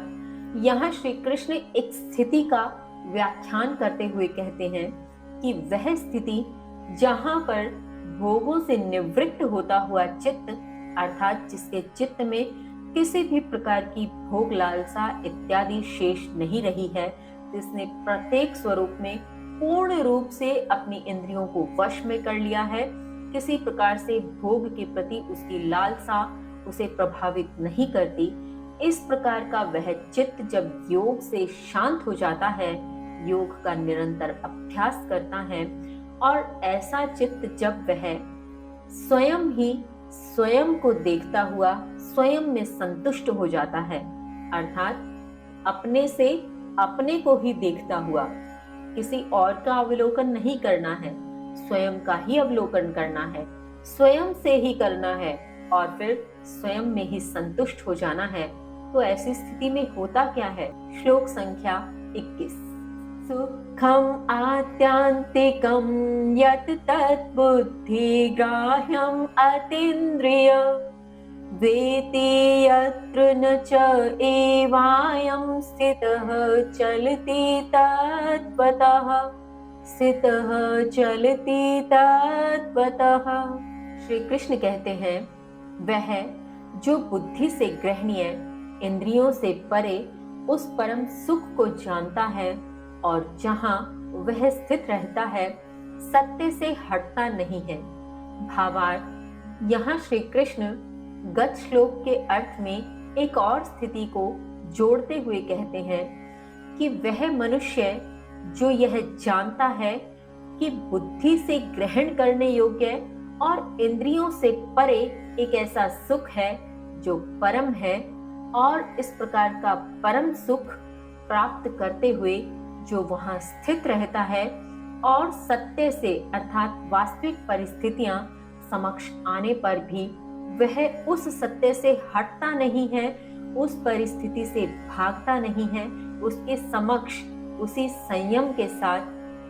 यहाँ श्री कृष्ण एक स्थिति का व्याख्यान करते हुए कहते हैं कि वह स्थिति जहाँ पर भोगों से निवृत्त होता हुआ चित्त, अर्थात जिसके चित्त में किसी भी प्रकार की भोग लालसा इत्यादि शेष नहीं रही है, जिसने प्रत्येक स्वरूप में पूर्ण रूप से अपनी इंद्रियों को वश में कर लिया है, किसी प्रकार से भोग के प्रति उसकी लालसा उसे प्रभावित नहीं करती, इस प्रकार का वह चित्त जब योग से शांत हो जाता है, योग का निरंतर अभ्यास करता है और ऐसा चित्त जब वह स्वयं ही स्वयं को देखता हुआ स्वयं में संतुष्ट हो जाता है, अर्थात अपने से अपने को ही देखता हुआ, किसी और का अवलोकन नहीं करना है, स्वयं का ही अवलोकन करना है, स्वयं से ही करना है और फिर स्वयं में ही संतुष्ट हो जाना है। तो ऐसी स्थिति में होता क्या है? श्लोक संख्या 21, सुखम आत्यांतिकम यत् तत् बुद्धि ग्राह्यम अतीन्द्रिय वेति यत्र न च एवायं स्थितः चलति तत्त्वतः। श्री कृष्ण कहते हैं, वह जो बुद्धि से ग्रहणीय, इंद्रियों से परे उस परम सुख को जानता है और जहाँ वह स्थित रहता है, सत्य से हटता नहीं है। भावार्थ, यहाँ श्री कृष्ण गत श्लोक के अर्थ में एक और स्थिति को जोड़ते हुए कहते हैं कि वह मनुष्य जो यह जानता है कि बुद्धि से ग्रहण करने योग्य और इंद्रियों से परे एक ऐसा सुख है जो परम है, और इस प्रकार का परम सुख प्राप्त करते हुए जो वहां स्थित रहता है और सत्य से अर्थात वास्तविक परिस्थितियां समक्ष आने पर भी वह उस सत्य से हटता नहीं है, उस परिस्थिति से भागता नहीं है, उसके समक्ष उसी संयम के साथ,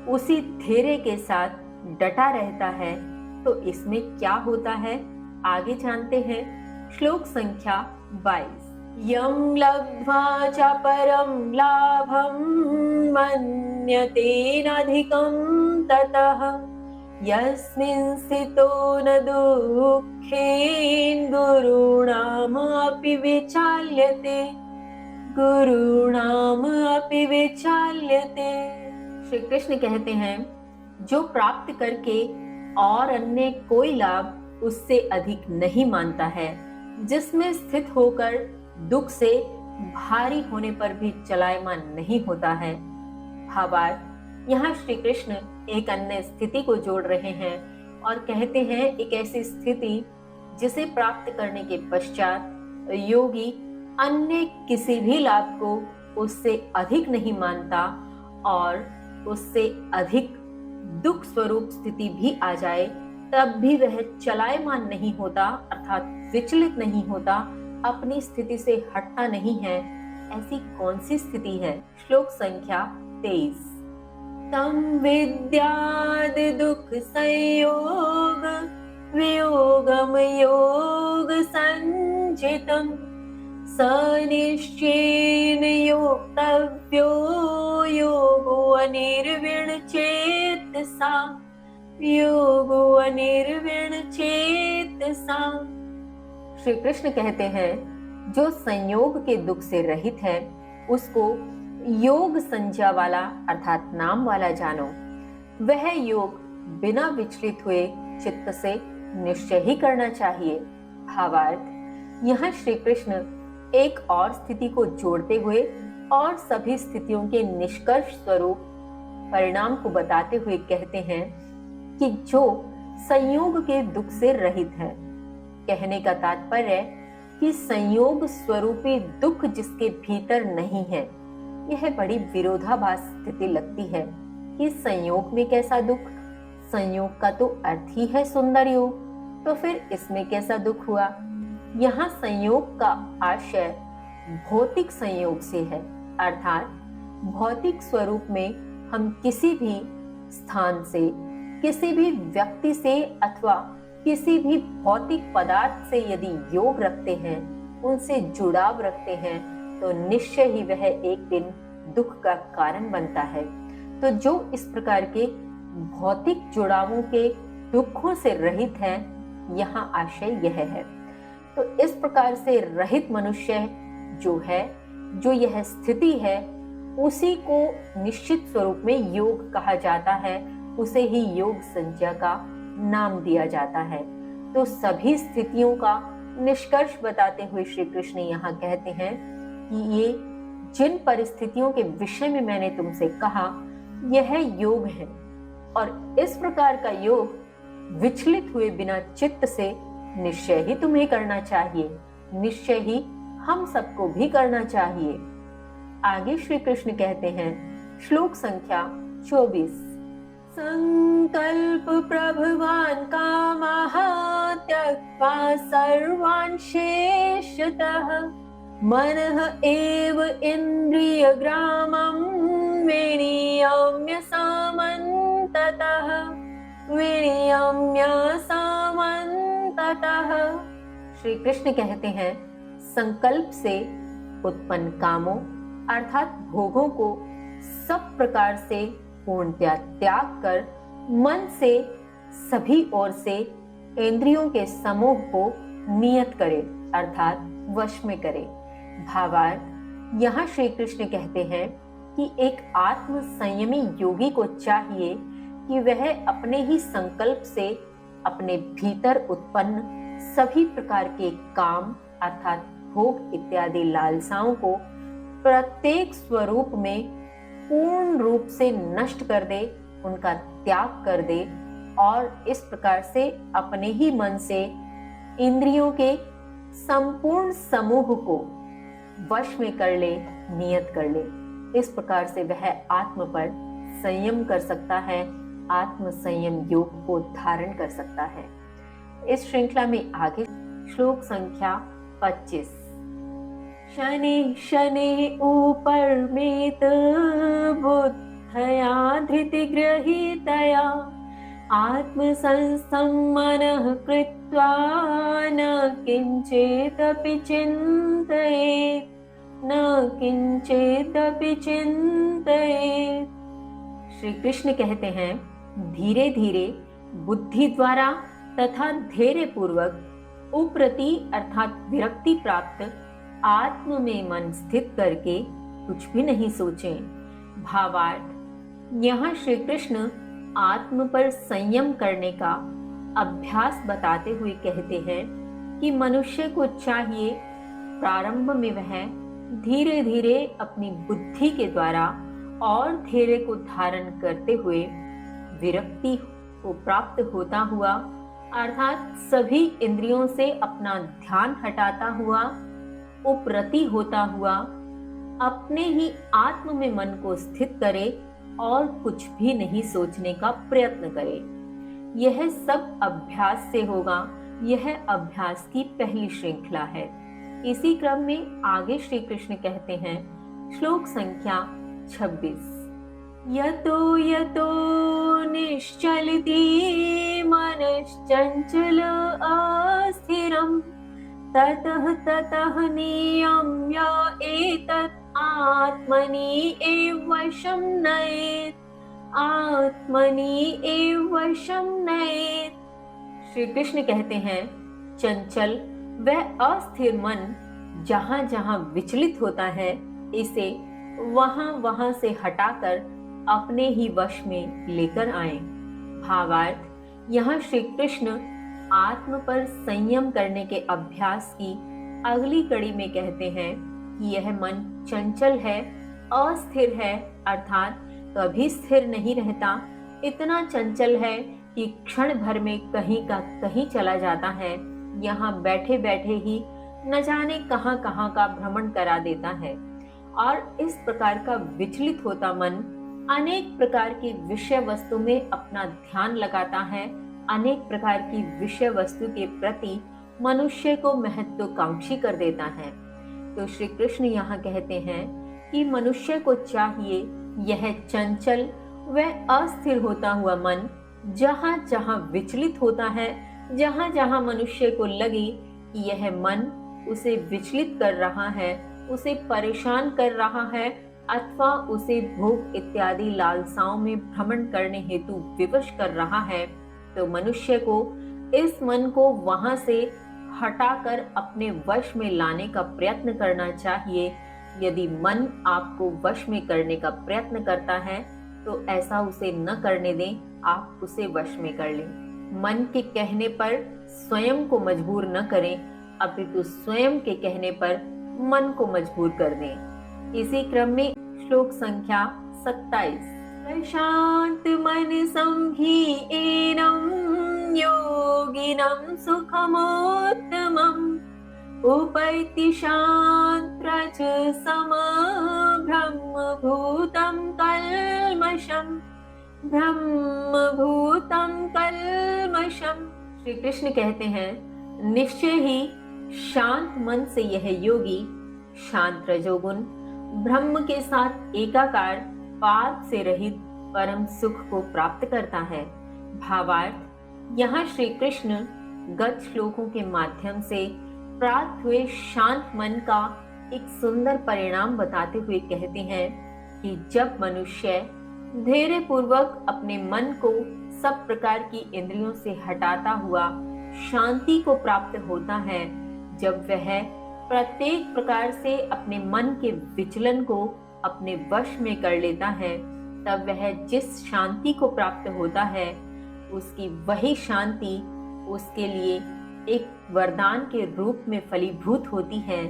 उसी धैर्य के साथ डटा रहता है। तो इसमें क्या होता है, आगे जानते हैं। श्लोक संख्या 22, यं लब्ध्वा च परं लाभं मन्यतेनाधिकं ततः यस्मिन् स्थितो न दुःखेन गुरूणामपि विचाल्यते। श्री कृष्ण कहते हैं, जो प्राप्त करके और अन्य कोई लाभ उससे अधिक नहीं मानता है, जिसमें स्थित होकर दुख से भारी होने पर भी चलायमान नहीं होता है। भावार्थ, यहाँ श्री कृष्ण एक अन्य स्थिति को जोड़ रहे हैं और कहते हैं, एक ऐसी स्थिति जिसे प्राप्त करने के पश्चात योगी अन्य किसी भी लाभ को उससे अधिक नहीं मानता और उससे अधिक दुख स्वरूप स्थिति भी आ जाए तब भी वह चलायमान नहीं होता, अर्थात विचलित नहीं होता, अपनी स्थिति से हटता नहीं है। ऐसी कौन सी स्थिति है? श्लोक संख्या 23, तम विद्याद दुख संयोग वियोगम योग संजितम सनिश्चयेन योक्तव्यो योगो अनिर्विण चेतसा। श्री कृष्ण कहते हैं, जो संयोग के दुख से रहित है उसको योग संज्ञा वाला अर्थात नाम वाला जानो। वह योग बिना विचलित हुए चित्त से निश्चय ही करना चाहिए। भावार्थ, यहाँ श्री कृष्ण एक और स्थिति को जोड़ते हुए और सभी स्थितियों के निष्कर्ष स्वरूप परिणाम को बताते हुए कहते हैं कि जो संयोग के दुख से रहित है। कहने का तात्पर्य कि संयोग स्वरूपी दुख जिसके भीतर नहीं है। यह बड़ी विरोधाभास स्थिति लगती है कि संयोग में कैसा दुख, संयोग का तो अर्थ ही है सुंदर योग, तो फिर इसमें कैसा दुख हुआ। यहाँ संयोग का आशय भौतिक संयोग से है, अर्थात भौतिक स्वरूप में हम किसी भी स्थान से, किसी भी व्यक्ति से अथवा किसी भी भौतिक पदार्थ से यदि योग रखते हैं, उनसे जुड़ाव रखते हैं, तो निश्चय ही वह एक दिन दुख का कारण बनता है। तो जो इस प्रकार के भौतिक जुड़ावों के दुखों से रहित है, यहाँ आशय यह है। तो इस प्रकार से रहित मनुष्य जो है, जो यह स्थिति है, उसी को निश्चित स्वरूप में योग कहा जाता है, उसे ही योग संज्ञा का नाम दिया जाता है। तो सभी स्थितियों का निष्कर्ष बताते हुए श्री कृष्ण यहाँ कहते हैं कि ये जिन परिस्थितियों के विषय में मैंने तुमसे कहा, यह योग है, और इस प्रकार का योग विचलित हुए बिना चित्त से निश्चय ही तुम्हें करना चाहिए, निश्चय ही हम सबको भी करना चाहिए। आगे श्री कृष्ण कहते हैं, श्लोक संख्या 24, संकल्प प्रभवान कामः त्यक्त्वा सर्वान् शेषतः मनः एव इन्द्रियग्रामं विनियम्य समन्ततः। श्री कृष्ण कहते हैं, संकल्प से उत्पन्न कामों अर्थात भोगों को सब प्रकार से पूर्णतया त्याग कर मन से सभी ओर से इंद्रियों के समूह को नियत करे अर्थात वश में करे। भावार्थ, यहाँ श्री कृष्ण कहते हैं कि एक आत्म संयमी योगी को चाहिए कि वह अपने ही संकल्प से अपने भीतर उत्पन्न सभी प्रकार के काम अर्थात भोग इत्यादि लालसाओं को प्रत्येक स्वरूप में पूर्ण रूप से नष्ट कर दे, उनका त्याग कर दे, और इस प्रकार से अपने ही मन से इंद्रियों के संपूर्ण समूह को वश में कर ले, नियत कर ले। इस प्रकार से वह आत्म पर संयम कर सकता है, आत्म संयम योग को धारण कर सकता है। इस श्रृंखला में आगे श्लोक संख्या 25, शनि शनि ऊपर मेत बुद्धया धृति गृहीतया आत्मसंस्थं मनः कृत्वा न किंचिदपि चिन्तयेत्, न किंचिदपि चिन्तयेत्। श्री कृष्ण कहते हैं, धीरे धीरे बुद्धि द्वारा तथा धैर्य पूर्वक उप्रति अर्थात विरक्ति प्राप्त आत्म में मन स्थित करके कुछ भी नहीं सोचें। भावार्थ, यहाँ श्री कृष्ण आत्म पर संयम करने का अभ्यास बताते हुए कहते हैं कि मनुष्य को चाहिए प्रारंभ में वह धीरे धीरे अपनी बुद्धि के द्वारा और धैर्य को धारण करते हुए विरक्ति को प्राप्त होता हुआ अर्थात सभी इंद्रियों से अपना ध्यान हटाता हुआ, उपरति होता हुआ अपने ही आत्म में मन को स्थित करे और कुछ भी नहीं सोचने का प्रयत्न करे। यह सब अभ्यास से होगा। यह अभ्यास की पहली श्रृंखला है। इसी क्रम में आगे श्री कृष्ण कहते हैं, श्लोक संख्या 26, यतो यतो निश्चलति मनश्चंचल अस्थिरम् ततः ततः नियम्य एतत् आत्मनि एव वशं नयेत्, आत्मनि एव वशं नयेत्। श्री कृष्ण कहते हैं, चंचल व अस्थिर मन जहां जहां विचलित होता है, इसे वहां वहां से हटाकर अपने ही वश में लेकर आए। भावार्थ, यहाँ श्री कृष्ण आत्म पर संयम करने के अभ्यास की अगली कड़ी में कहते हैं कि यह मन चंचल है, अस्थिर है, अर्थात कभी स्थिर नहीं रहता, इतना चंचल है कि क्षण भर में कहीं का कहीं चला जाता है, यहाँ बैठे बैठे ही न जाने कहां कहां का भ्रमण करा देता है। और इस प्रकार का विचलित होता मन अनेक प्रकार की विषय वस्तु में अपना ध्यान लगाता है, अनेक प्रकार की विषय वस्तु के प्रति मनुष्य को महत्वाकांक्षी कर देता है। तो श्री कृष्ण यहाँ कहते हैं कि मनुष्य को चाहिए यह चंचल व अस्थिर होता हुआ मन जहाँ जहाँ विचलित होता है, जहाँ जहाँ मनुष्य को लगे कि यह मन उसे विचलित कर रहा है, उसे परेशान कर रहा है अथवा उसे भोग इत्यादि लालसाओं में भ्रमण करने हेतु विवश कर रहा है, तो मनुष्य को इस मन को वहां से हटाकर अपने वश में लाने का प्रयत्न करना चाहिए। यदि मन आपको वश में करने का प्रयत्न करता है तो ऐसा उसे न करने दें, आप उसे वश में कर लें। मन के कहने पर स्वयं को मजबूर न करें, अपितु स्वयं के कहने पर मन को मजबूर कर दें। इसी क्रम में श्लोक संख्या 27। प्रशांत मन संघीएनं योगिनं सुखमोत्तमम् उपैति शान्त्रजसम ब्रह्मभूतं कल्मषम्। श्री कृष्ण कहते हैं, निश्चय ही शांत मन से यह योगी शांत रजोगुण ब्रह्म के साथ एकाकार पाप से रहित परम सुख को प्राप्त करता है। भावार्थ, यहाँ श्री कृष्ण गत श्लोकों के माध्यम से प्राप्त हुए शांत मन का एक सुंदर परिणाम बताते हुए कहते हैं कि जब मनुष्य धैर्य पूर्वक अपने मन को सब प्रकार की इंद्रियों से हटाता हुआ शांति को प्राप्त होता है, जब वह प्रत्येक प्रकार से अपने मन के विचलन को अपने वश में कर लेता है, तब वह जिस शांति को प्राप्त होता है उसकी वही शांति उसके लिए एक वरदान के रूप में फलीभूत होती है,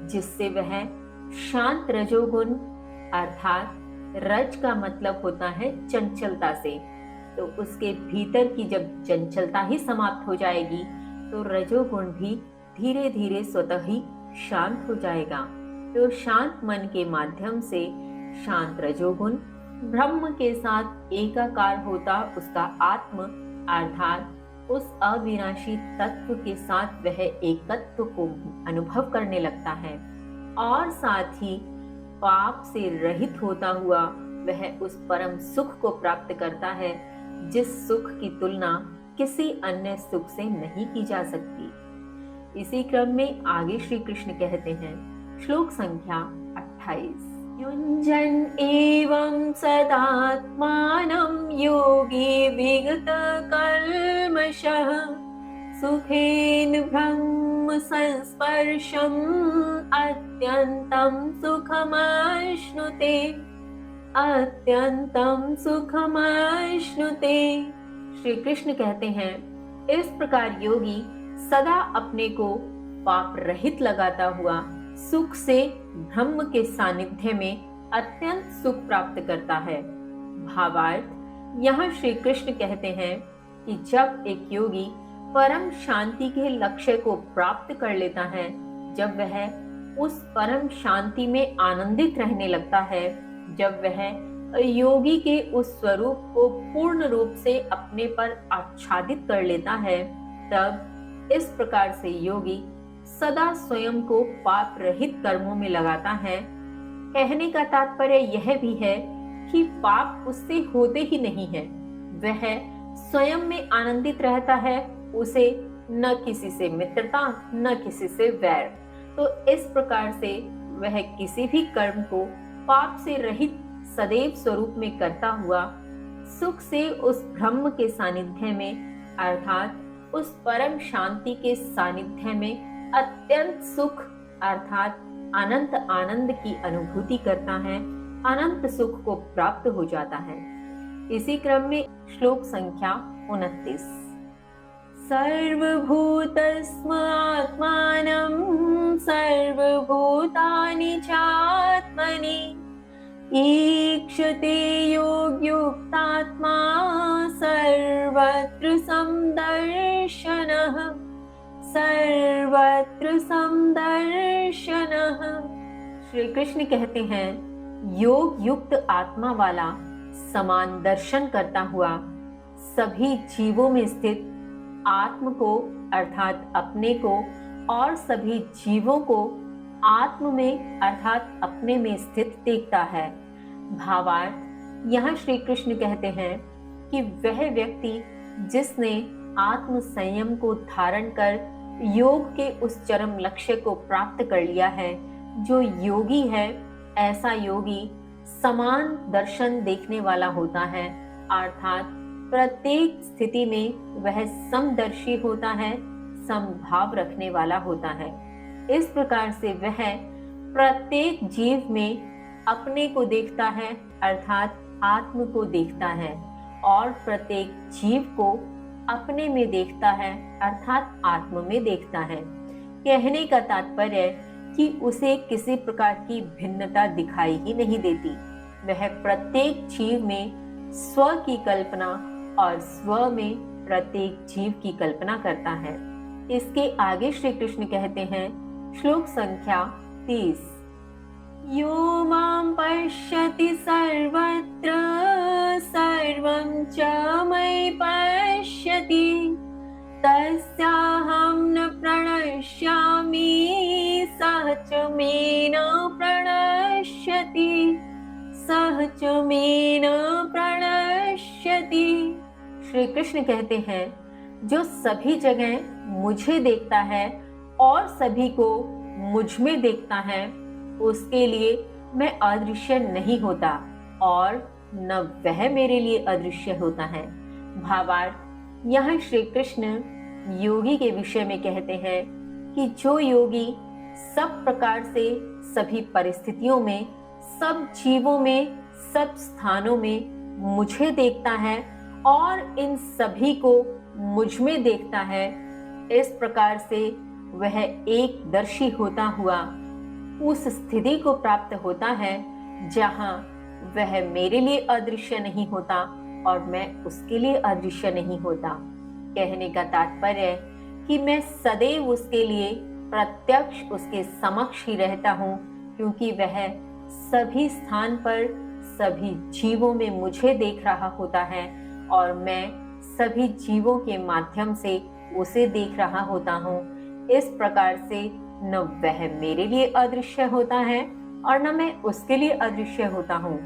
जिससे वह शांत रजोगुण अर्थात रज का मतलब होता है चंचलता से, तो उसके भीतर की जब चंचलता ही समाप्त हो जाएगी तो रजोगुण भी धीरे धीरे स्वतः ही शांत हो जाएगा। तो शांत मन के माध्यम से शांत रजोगुण ब्रह्म के साथ एकाकार होता उसका आत्म अर्थात उस अविनाशी तत्व के साथ वह एकत्व को अनुभव करने लगता है, और साथ ही पाप से रहित होता हुआ वह उस परम सुख को प्राप्त करता है, जिस सुख की तुलना किसी अन्य सुख से नहीं की जा सकती। इसी क्रम में आगे श्री कृष्ण कहते हैं, श्लोक संख्या 28। युञ्जन एवं सदात्मानं योगी विगत कल्मषः सुखेन ब्रह्म संस्पर्शम् अत्यन्तं सुखमाश्नुते। श्री कृष्ण कहते हैं, इस प्रकार योगी सदा अपने को पाप रहित लगाता हुआ सुख से ब्रह्म के सानिध्य में अत्यंत सुख प्राप्त करता है। भावार्थ, यहाँ श्री कृष्ण कहते हैं कि जब एक योगी परम शांति के लक्ष्य को प्राप्त कर लेता है, जब वह उस परम शांति में आनंदित रहने लगता है, जब वह योगी के उस स्वरूप को पूर्ण रूप से अपने पर आच्छादित कर लेता है, तब इस प्रकार से योगी सदा स्वयं को पाप रहित कर्मों में लगाता है। कहने का तात्पर्य यह भी है कि पाप उससे होते ही नहीं है, वह स्वयं में आनंदित रहता है, उसे न किसी से मित्रता न किसी से वैर। तो इस प्रकार से वह किसी भी कर्म को पाप से रहित सदैव स्वरूप में करता हुआ सुख से उस ब्रह्म के सानिध्य में अर्थात उस परम शांति के सानिध्य में अत्यंत सुख अर्थात अनंत आनंद की अनुभूति करता है, अनंत सुख को प्राप्त हो जाता है। इसी क्रम में श्लोक संख्या 29। सर्वभूतस्म आत्मानं चात्मनि ईक्षते योगयुक्तात्मा सर्वत्र समदर्शनः सर्वत्र समदर्शनः। श्री कृष्ण कहते हैं, योग युक्त आत्मा वाला समान दर्शन करता हुआ सभी जीवों में स्थित आत्म को अर्थात अपने को और सभी जीवों को आत्म में अर्थात अपने में स्थित देखता है। भावार्थ, यहाँ श्री कृष्ण कहते हैं कि वह व्यक्ति जिसने आत्म संयम को धारण कर योग के उस चरम लक्ष्य को प्राप्त कर लिया है, जो योगी है, ऐसा योगी समान दर्शन देखने वाला होता है, अर्थात प्रत्येक स्थिति में वह समदर्शी होता है, समभाव रखने वाला होता है। इस प्रकार से वह प्रत्येक जीव में अपने को देखता है, अर्थात आत्म को देखता है, और प्रत्येक जीव को अपने में देखता है, अर्थात आत्म में देखता है। कहने का तात्पर्य कि उसे किसी प्रकार की भिन्नता दिखाई ही नहीं देती। वह प्रत्येक जीव में स्व की कल्पना और स्व में प्रत्येक जीव की कल्पना करता है। इसके आगे श्री कृष्ण कहते हैं, श्लोक संख्या 30, यो मां पश्यति सर्वत्र सर्वं च मयि पश्यति तस्याहं न प्रणश्यामि सः च मे न प्रणश्यति सः च मे न प्रणश्यति। श्री कृष्ण कहते हैं, जो सभी जगह मुझे देखता है और सभी को मुझ में देखता है, उसके लिए मैं अदृश्य नहीं होता और न वह मेरे लिए अदृश्य होता है। भावार्थ, यहाँ श्री कृष्ण योगी के विषय में कहते हैं कि जो योगी सब प्रकार से सभी परिस्थितियों में, सब जीवों में, सब स्थानों में मुझे देखता है और इन सभी को मुझ में देखता है, इस प्रकार से वह एक दर्शी होता हुआ उस स्थिति को प्राप्त होता है जहां वह मेरे लिए अदृश्य नहीं होता और मैं उसके लिए अदृश्य नहीं होता। कहने का तात्पर्य कि मैं सदैव उसके लिए प्रत्यक्ष उसके समक्ष ही रहता हूँ, क्योंकि वह सभी स्थान पर सभी जीवों में मुझे देख रहा होता है और मैं सभी जीवों के माध्यम से उसे देख रहा होता हूँ। इस प्रकार से न वह मेरे लिए अदृश्य होता है और न मैं उसके लिए अदृश्य होता हूँ।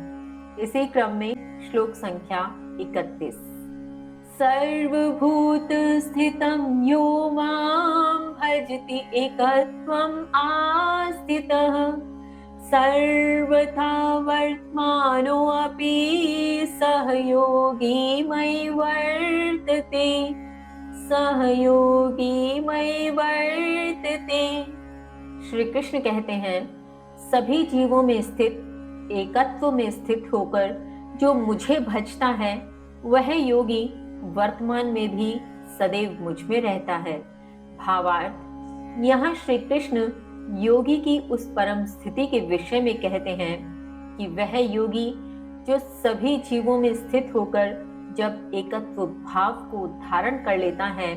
इसी क्रम में श्लोक संख्या 31, सर्वभूत स्थितं यो मां भजति एकत्वम् आस्थितः सर्वथा वर्तमानोऽपि सहयोगी मयि वर्तते सहयोगी मयि वर्तते। श्री कृष्ण कहते हैं, सभी जीवों में स्थित एकत्व में स्थित होकर जो मुझे भजता है, वह योगी वर्तमान में भी सदैव मुझ में रहता है। भावार्थ, यहाँ श्री कृष्ण योगी की उस परम स्थिति के विषय में कहते हैं कि वह योगी जो सभी जीवों में स्थित होकर जब एकत्व भाव को धारण कर लेता है,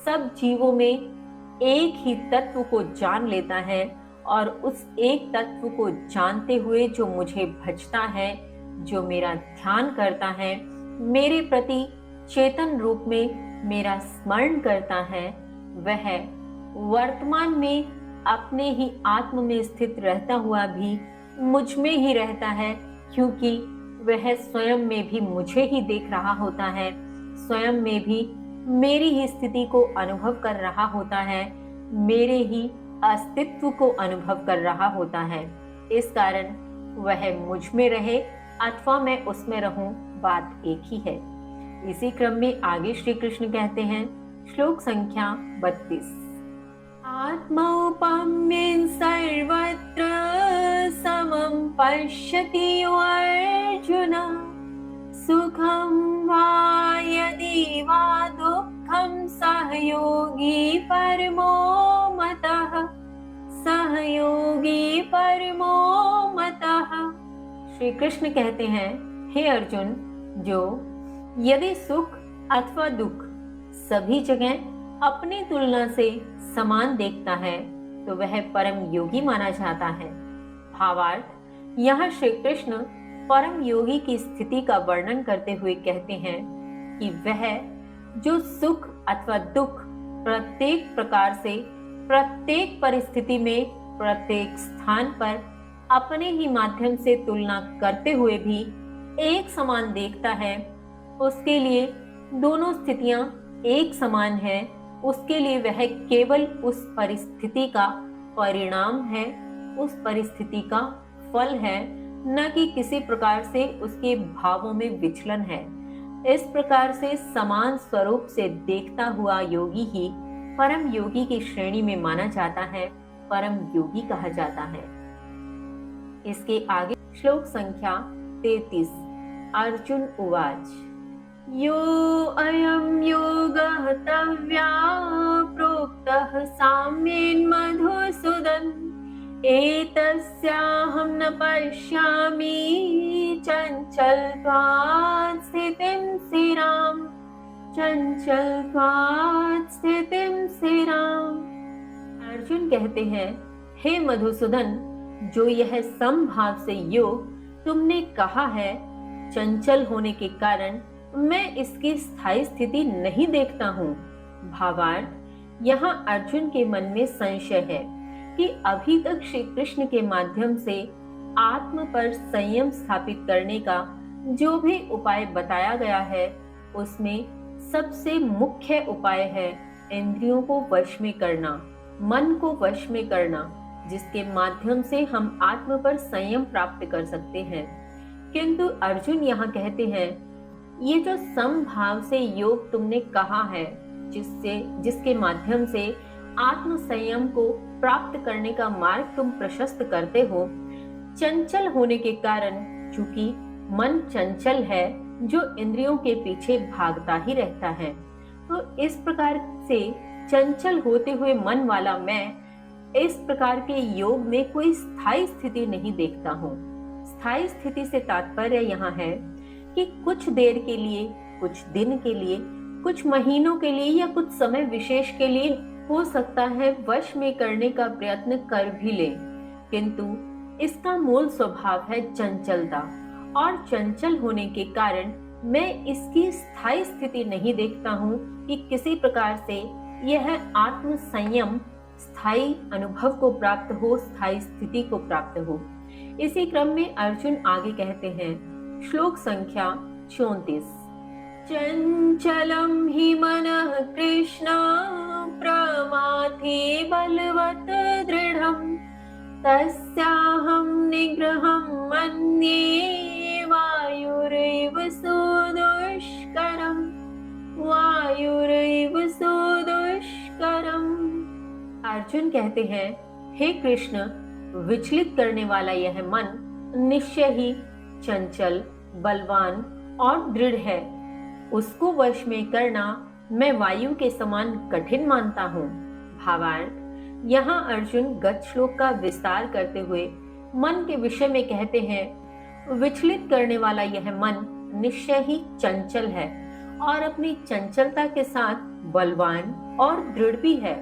सब जीवों में एक ही तत्व को जान लेता है और उस एक तत्व को जानते हुए जो मुझे भजता है, जो मेरा ध्यान करता है, मेरे प्रति चेतन रूप में मेरा स्मरण करता है, वह वर्तमान में अपने ही आत्म में स्थित रहता हुआ भी मुझ में ही रहता है, क्योंकि वह स्वयं में भी मुझे ही देख रहा होता है, स्वयं में भी मेरी ही स्थिति को अनुभव कर रहा होता है, मेरे ही अस्तित्व को अनुभव कर रहा होता है। इस कारण वह मुझ में रहे अथवा मैं उसमें रहूं, बात एक ही है। इसी क्रम में आगे श्री कृष्ण कहते हैं, श्लोक संख्या 32, आत्मौपम्येन सर्वत्र समं पश्यति यो अर्जुन सुखं वा यदि वा दुःखं सहयोगी परमो मतः सहयोगी परमो श्री कृष्ण कहते हैं, हे अर्जुन, जो यदि सुख अथवा दुख सभी जगह अपनी तुलना से समान देखता है तो वह परम योगी माना जाता है। भावार्थ, यहाँ श्री कृष्ण परम योगी की स्थिति का वर्णन करते हुए कहते हैं कि वह जो सुख अथवा दुख प्रत्येक प्रकार से, प्रत्येक परिस्थिति में, प्रत्येक स्थान पर अपने ही माध्यम से तुलना करते हुए भी एक समान देखता है, उसके लिए दोनों स्थितियां एक समान है, उसके लिए वह केवल उस परिस्थिति का परिणाम है, उस परिस्थिति का फल है, न कि किसी प्रकार से उसके भावों में विचलन है। इस प्रकार से समान स्वरूप से देखता हुआ योगी ही परम योगी की श्रेणी में माना जाता है, परम योगी कहा जाता है। इसके आगे श्लोक संख्या 33। अर्जुन उवाच, यो अयं योगः तव्या प्रोक्तः साम्येन मधुसूदन, एतस्याहं न पश्यामि चञ्चलत्वात् स्थितिं स्थिराम्, चञ्चलत्वात् स्थितिं स्थिराम्। अर्जुन कहते हैं, हे मधुसूदन, जो यह समभाव से योग तुमने कहा है, चंचल होने के कारण मैं इसकी स्थायी स्थिति नहीं देखता हूँ। भावार्थ, यहाँ अर्जुन के मन में संशय है कि अभी तक श्री कृष्ण के माध्यम से आत्म पर संयम स्थापित करने का जो भी उपाय बताया गया है, उसमें सबसे मुख्य उपाय है इंद्रियों को वश में करना, मन को वश में करना, जिसके माध्यम से हम आत्म पर संयम प्राप्त कर सकते हैं। किंतु अर्जुन यहाँ कहते हैं, ये जो समभाव से योग तुमने कहा है, जिसके माध्यम से आत्म संयम को प्राप्त करने का मार्ग तुम प्रशस्त करते हो, चंचल होने के कारण, चूंकि मन चंचल है जो इंद्रियों के पीछे भागता ही रहता है, तो इस प्रकार से चंचल होते हुए मन वाला मैं इस प्रकार के योग में कोई स्थायी स्थिति नहीं देखता हूँ। स्थायी स्थिति से तात्पर्य यहाँ है कि कुछ देर के लिए, कुछ दिन के लिए, कुछ महीनों के लिए या कुछ समय विशेष के लिए हो सकता है वश में करने का प्रयत्न कर भी ले, किंतु इसका मूल स्वभाव है चंचलता, और चंचल होने के कारण मैं इसकी स्थायी स्थिति नहीं देखता हूँ कि किसी प्रकार से यह आत्म संयम स्थायी अनुभव को प्राप्त हो, स्थायी स्थिति को प्राप्त हो। इसी क्रम में अर्जुन आगे कहते हैं, श्लोक संख्या 34। चंचलम ही मनः कृष्ण प्रमाथि बलवत् दृढ़म्, तस्याहं निग्रहं मन्ये वायुरेव सुदुष्करम्, वायुरेव सुदुष्करम्। अर्जुन कहते हैं, हे कृष्ण, विचलित करने वाला यह मन निश्चय ही चंचल, बलवान और दृढ़ है। उसको वश में करना मैं वायु के समान कठिन मानता हूँ। भावार्थ, यहाँ अर्जुन गत श्लोक का विस्तार करते हुए मन के विषय में कहते हैं, विचलित करने वाला यह मन निश्चय ही चंचल है और अपनी चंचलता के साथ बलवान और दृढ़ भी है,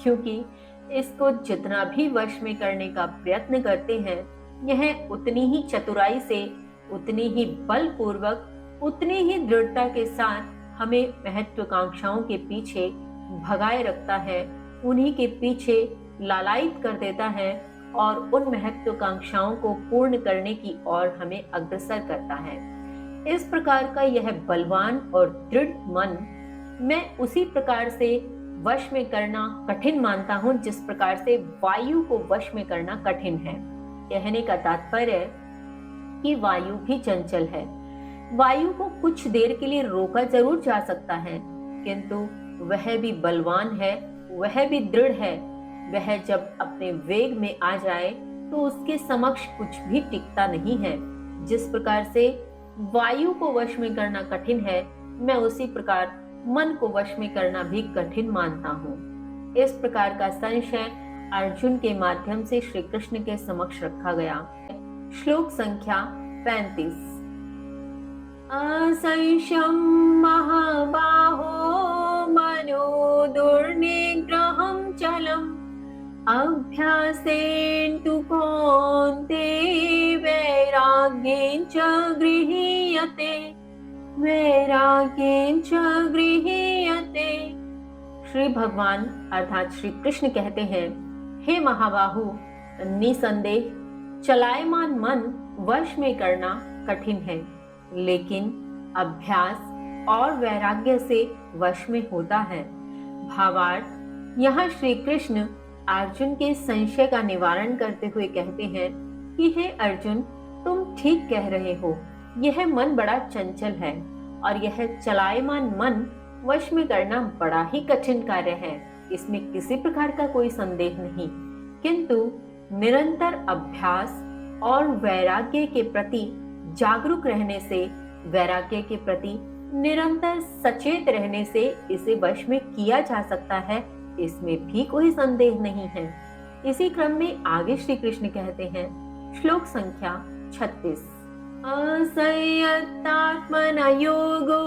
क्योंकि इसको जितना भी वश में करने का प्रयत्न करते हैं, यह उतनी ही चतुराई से, उतनी ही बलपूर्वक, उतनी ही दृढ़ता के साथ हमें महत्वाकांक्षाओं के पीछे भगाए रखता है, उन्हीं के पीछे लालायित कर देता है और उन महत्वाकांक्षाओं को पूर्ण करने की ओर हमें अग्रसर करता है। इस प्रकार का यह बलवान और दृढ़ मन मैं उसी प्रकार से वश में करना कठिन मानता हूँ जिस प्रकार से वायु को वश में करना कठिन है। कहने का तात्पर्य कि वायु भी चंचल है। वायु को कुछ देर के लिए रोका जरूर जा सकता है, किंतु वह भी बलवान है, वह भी दृढ़ है। वह जब अपने वेग में आ जाए तो उसके समक्ष कुछ भी टिकता नहीं है। जिस प्रकार से वायु को वश में करना कठिन है, मैं उसी प्रकार मन को वश में करना भी कठिन मानता हूँ। इस प्रकार का संशय अर्जुन के माध्यम से श्री कृष्ण के समक्ष रखा गया। श्लोक संख्या 35। असंशयं महाबाहो मनो दुर्निग्रहं चलम् अभ्यासेन तु कौन्तेय वैराग्येन च गृह्यते वैराग्येन च गृह्यते। श्री भगवान अर्थात श्री कृष्ण कहते हैं, हे महाबाहु, निसंदेह चलायमान मन वश में करना कठिन है, लेकिन अभ्यास और वैराग्य से वश में होता है। भावार्थ, यहाँ श्री कृष्ण अर्जुन के संशय का निवारण करते हुए कहते हैं कि हे अर्जुन, तुम ठीक कह रहे हो, यह मन बड़ा चंचल है और यह चलायमान मन वश में करना बड़ा ही कठिन कार्य है, इसमें किसी प्रकार का कोई संदेह नहीं। किंतु निरंतर अभ्यास और वैराग्य के प्रति जागरूक रहने से, वैराग्य के प्रति निरंतर सचेत रहने से इसे वश में किया जा सकता है, इसमें भी कोई संदेह नहीं है। इसी क्रम में आगे श्री कृष्ण कहते हैं, श्लोक संख्या 36। असंयतात्मना योगो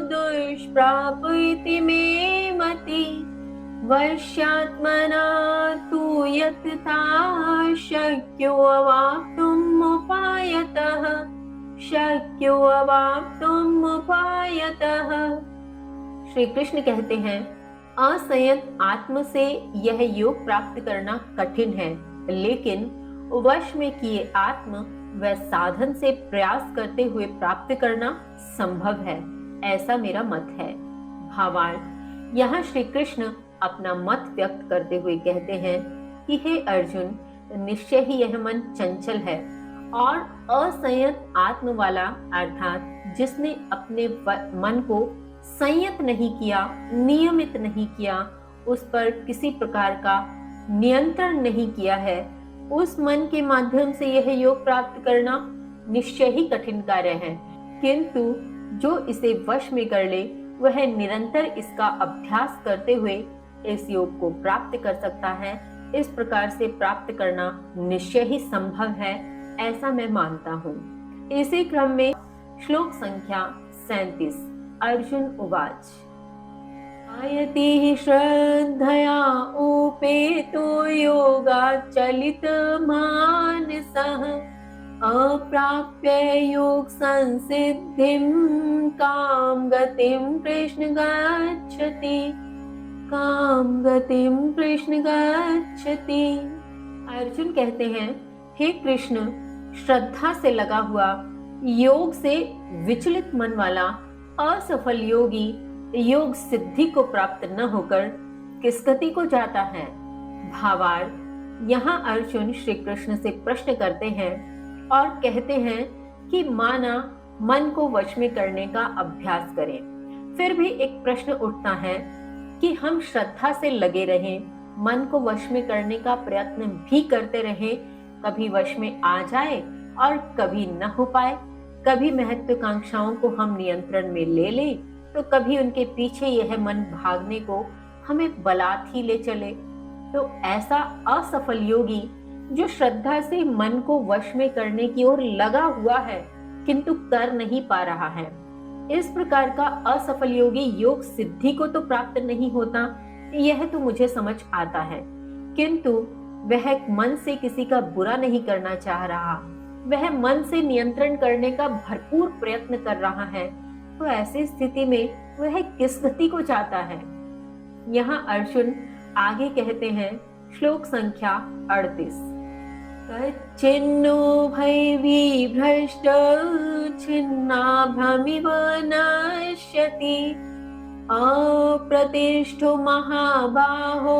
दुष्प्राप इति मे मति वश्यात्मना तु यतता शक्यो अवाप्तुम् उपायतः। श्री कृष्ण कहते हैं, असंयत आत्म से यह योग प्राप्त करना कठिन है, लेकिन वश में किए आत्म व साधन से प्रयास करते हुए प्राप्त करना संभव है, ऐसा मेरा मत है। भावार्थ, यहाँ श्री कृष्ण अपना मत व्यक्त करते हुए कहते हैं कि हे अर्जुन, निश्चय ही यह मन चंचल है और असंयत आत्म वाला अर्थात जिसने अपने मन को संयत नहीं किया, नियमित नहीं किया, उस पर किसी प्रकार का नियंत्रण नहीं किया है, उस मन के माध्यम से यह योग प्राप्त करना निश्चय ही कठिन कार्य है। किंतु जो इसे वश में कर ले, वह निरंतर इसका अभ्यास करते हुए इस योग को प्राप्त कर सकता है। इस प्रकार से प्राप्त करना निश्चय ही संभव है, ऐसा मैं मानता हूँ। इसी क्रम में श्लोक संख्या 37। अर्जुन उवाच आयति श्रद्धया उपेतो योगात् चलितमानसः अप्राप्य योग संसिद्धिं काम गतिं कृष्ण गच्छति। अर्जुन कहते हैं, हे कृष्ण, श्रद्धा से लगा हुआ, योग से विचलित मन वाला असफल योगी योग सिद्धि को प्राप्त न होकर किस गति को जाता है। भावार्थ, यहाँ अर्जुन श्री कृष्ण से प्रश्न करते हैं और कहते हैं कि माना मन को वश में करने का अभ्यास करें, फिर भी एक प्रश्न उठता है कि हम श्रद्धा से लगे रहें, मन को वश में करने का प्रयत्न भी करते रहें, कभी वश में आ जाए और कभी न हो पाए, कभी महत्वाकांक्षाओं को हम नियंत्रण में ले लें, तो कभी उनके पीछे यह मन भागने को हमें बलात् ही ले चले। तो ऐसा असफल योगी जो श्रद्धा से मन को वश में करने की ओर लगा हुआ है किंतु कर नहीं पा रहा है, इस प्रकार का असफल योगी योग सिद्धि को तो प्राप्त नहीं होता, यह तो मुझे समझ आता है। किंतु वह मन से किसी का बुरा नहीं करना चाह रहा, वह मन से नियंत्रण करने का भरपूर प्रयत्न कर रहा है, तो ऐसी स्थिति में वह किस गति को चाहता है। यहाँ अर्जुन आगे कहते हैं, श्लोक संख्या 38। कच्चिन्नो भैर्वी भ्रष्ट छिन्नाभ्रमिव नश्यति अप्रतिष्ठो महाबाहो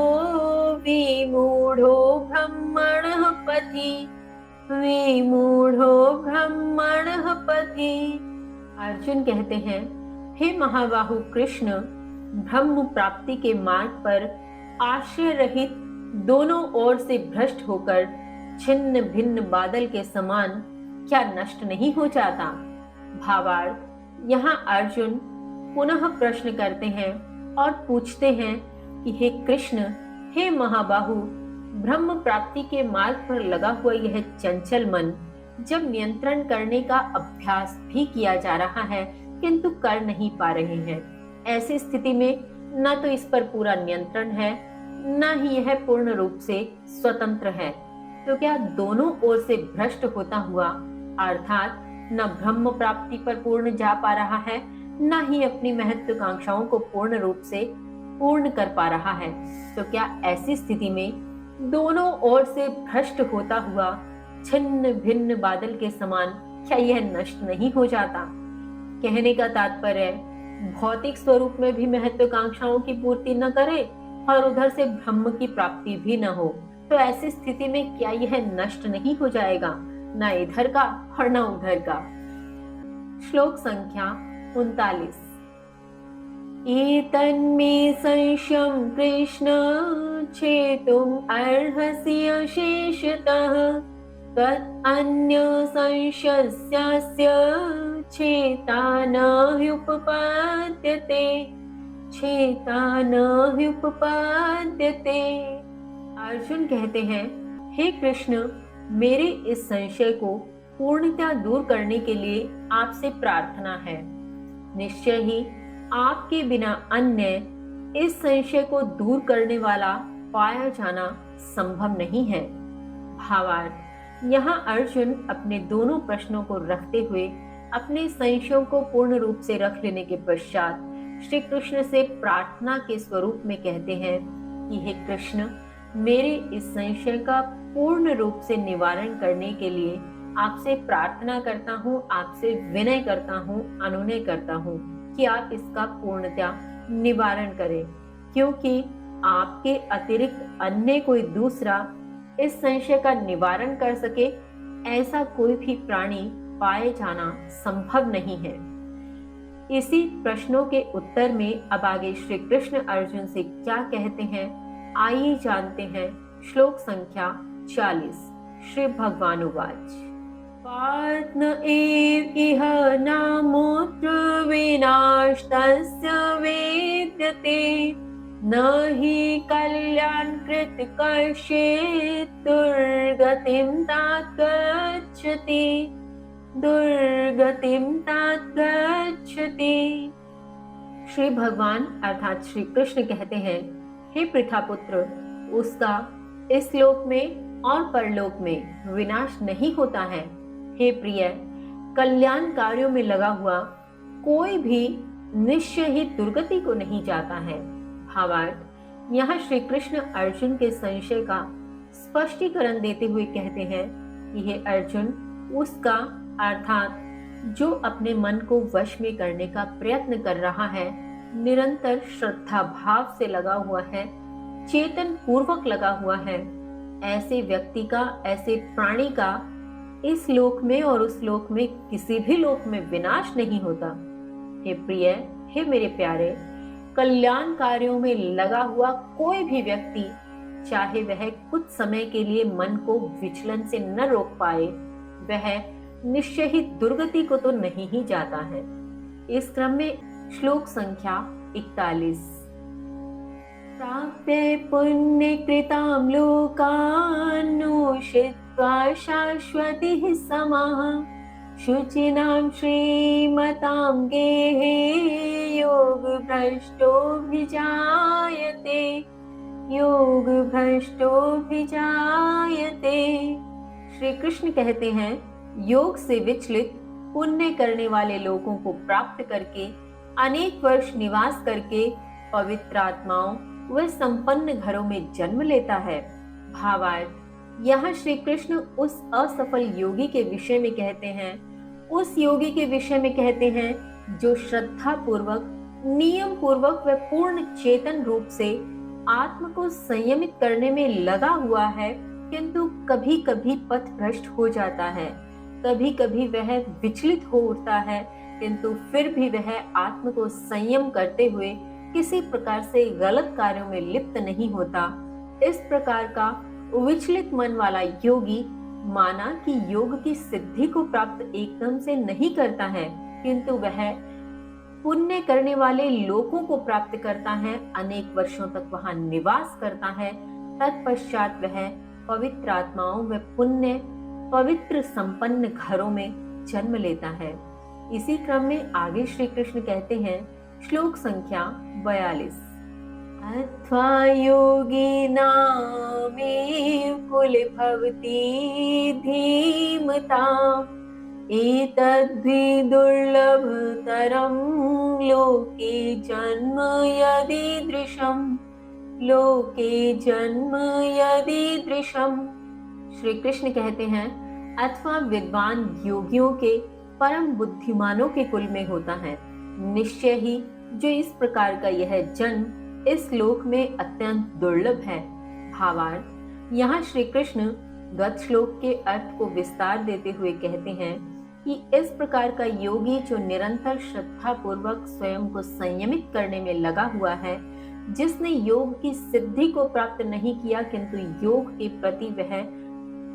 विमूढ़ो ब्रह्मणः पथि। अर्जुन कहते हैं, हे महाबाहु कृष्ण, ब्रह्म प्राप्ति के मार्ग पर आश्रय रहित दोनों ओर से भ्रष्ट होकर छिन्न भिन्न बादल के समान क्या नष्ट नहीं हो जाता। भावार्थ, यहाँ अर्जुन पुनः प्रश्न करते हैं और पूछते हैं कि हे कृष्ण, हे महाबाहु, ब्रह्म प्राप्ति के मार्ग पर लगा हुआ यह चंचल मन, जब नियंत्रण करने का अभ्यास भी किया जा रहा है किंतु कर नहीं पा रहे हैं। ऐसी स्थिति में न तो इस पर पूरा नियंत्रण है, न ही यह पूर्ण रूप से स्वतंत्र है। तो क्या दोनों ओर से भ्रष्ट होता हुआ अर्थात न ब्रह्म प्राप्ति पर पूर्ण जा पा रहा है, न ही अपनी महत्वाकांक्षाओं को पूर्ण रूप से पूर्ण कर पा रहा है। तो क्या ऐसी स्थिति में दोनों ओर से भ्रष्ट होता हुआ छिन्न भिन्न बादल के समान क्या यह नष्ट नहीं हो जाता? कहने का तात्पर्य भौतिक स्वरूप में भी महत्वाकांक्षाओं की पूर्ति न करे और उधर से ब्रह्म की प्राप्ति भी न हो, तो ऐसी स्थिति में क्या यह नष्ट नहीं हो जाएगा, न इधर का और न उधर का? श्लोक संख्या 39। एतन्मे संशयं कृष्ण छेतुम् अर्हसि अशेषतः तत् अन्य संशयस्यास्य छेता न ह्युपपद्यते अर्जुन कहते हैं, हे कृष्ण, मेरे इस संशय को पूर्णतः दूर करने के लिए आपसे प्रार्थना है। निश्चय ही आपके बिना अन्य इस संशय को दूर करने वाला पाया जाना संभव नहीं है। भावार्थ, यहाँ अर्जुन अपने दोनों प्रश्नों को रखते हुए अपने संशयों को पूर्ण रूप से रख लेने के पश्चात श्री कृष्ण से प्रार्थना के स्वरूप में कहते हैं कि हे कृष्ण, मेरे इस संशय का पूर्ण रूप से निवारण करने के लिए आपसे प्रार्थना करता हूँ, आपसे विनय करता हूँ, अनुनय करता हूँ कि आप इसका पूर्णतः निवारण करें, क्योंकि आपके अतिरिक्त अन्य कोई दूसरा इस संशय का निवारण कर सके ऐसा कोई भी प्राणी पाए जाना संभव नहीं है। इसी प्रश्नों के उत्तर में अब आगे श्री कृष्ण अर्जुन से क्या कहते हैं, आइए जानते हैं। श्लोक संख्या 40। श्री भगवान उवाच पार्थ न एव इह नामोऽत्र विनाशस्तस्य वेद्यते न हि कल्याणकृत कश्चित् दुर्गतिं तात गच्छति। श्री भगवान अर्थात श्री कृष्ण कहते हैं, हे पृथापुत्र, उसका इस लोक में और परलोक में विनाश नहीं होता है। हे प्रिय, कल्याण कार्यों में लगा हुआ कोई भी निश्चय ही दुर्गति को नहीं जाता है। भावार्थ, यहाँ श्री कृष्ण अर्जुन के संशय का स्पष्टीकरण देते हुए कहते हैं कि हे अर्जुन, उसका अर्थात जो अपने मन को वश में करने का प्रयत्न कर रहा है, निरंतर श्रद्धा भाव से लगा हुआ है, चेतन पूर्वक लगा हुआ है, ऐसे व्यक्ति का, ऐसे प्राणी का इस लोक में और उस लोक में किसी भी लोक में विनाश नहीं होता। हे प्रिय, हे मेरे प्यारे, कल्याण कार्यों में लगा हुआ कोई भी व्यक्ति, चाहे वह कुछ समय के लिए मन को विचलन से न रोक पाए, वह निश्चय ही दुर्गति को तो नहीं ही जाता है। इस क्रम में श्लोक संख्या 41। प्राप्य पुण्य कृतां लोकान्नुषित्वा शाश्वतिः समाः शुचिनां श्रीमतां गेहे योगभ्रष्टोऽभिजायते। श्री कृष्ण कहते हैं, योग से विचलित पुण्य करने वाले लोगों को प्राप्त करके अनेक वर्ष निवास करके पवित्र आत्माओं व संपन्न घरों में जन्म लेता है। भावार्थ, यहाँ श्री कृष्ण उस असफल योगी के विषय में कहते हैं, उस योगी के विषय में कहते हैं जो श्रद्धा पूर्वक, नियम पूर्वक व पूर्ण चेतन रूप से आत्म को संयमित करने में लगा हुआ है, किंतु कभी कभी पथ भ्रष्ट हो जाता है, कभी कभी वह विचलित हो उठता है, किंतु फिर भी वह आत्म को संयम करते हुए किसी प्रकार से गलत कार्यों में लिप्त नहीं होता। इस प्रकार का विचलित मन वाला योगी माना कि योग की सिद्धि को प्राप्त एकदम से नहीं करता है, किंतु वह पुण्य करने वाले लोगों को प्राप्त करता है, अनेक वर्षों तक वहां निवास करता है, तत्पश्चात वह पवित्र आत्माओं व पुण्य पवित्र संपन्न घरों में जन्म लेता है। इसी क्रम में आगे श्री कृष्ण कहते हैं, श्लोक संख्या 42, अथवा योगिनामेव कुले भवति धीमता एतद्वि दुर्लभतरं लोके जन्म यदीदृशम् श्री कृष्ण कहते हैं, अथवा विद्वान योगियों के परम बुद्धिमानों के कुल में होता है। निश्चय ही जो इस प्रकार का यह जन्म इस लोक में अत्यंत दुर्लभ है। भावार्थ, यहाँ श्री कृष्ण गत श्लोक के अर्थ को विस्तार देते हुए कहते हैं कि इस प्रकार का योगी जो निरंतर श्रद्धा पूर्वक स्वयं को संयमित करने में लगा हुआ है, जिसने योग की सिद्धि को प्राप्त नहीं किया किंतु योग के प्रति वह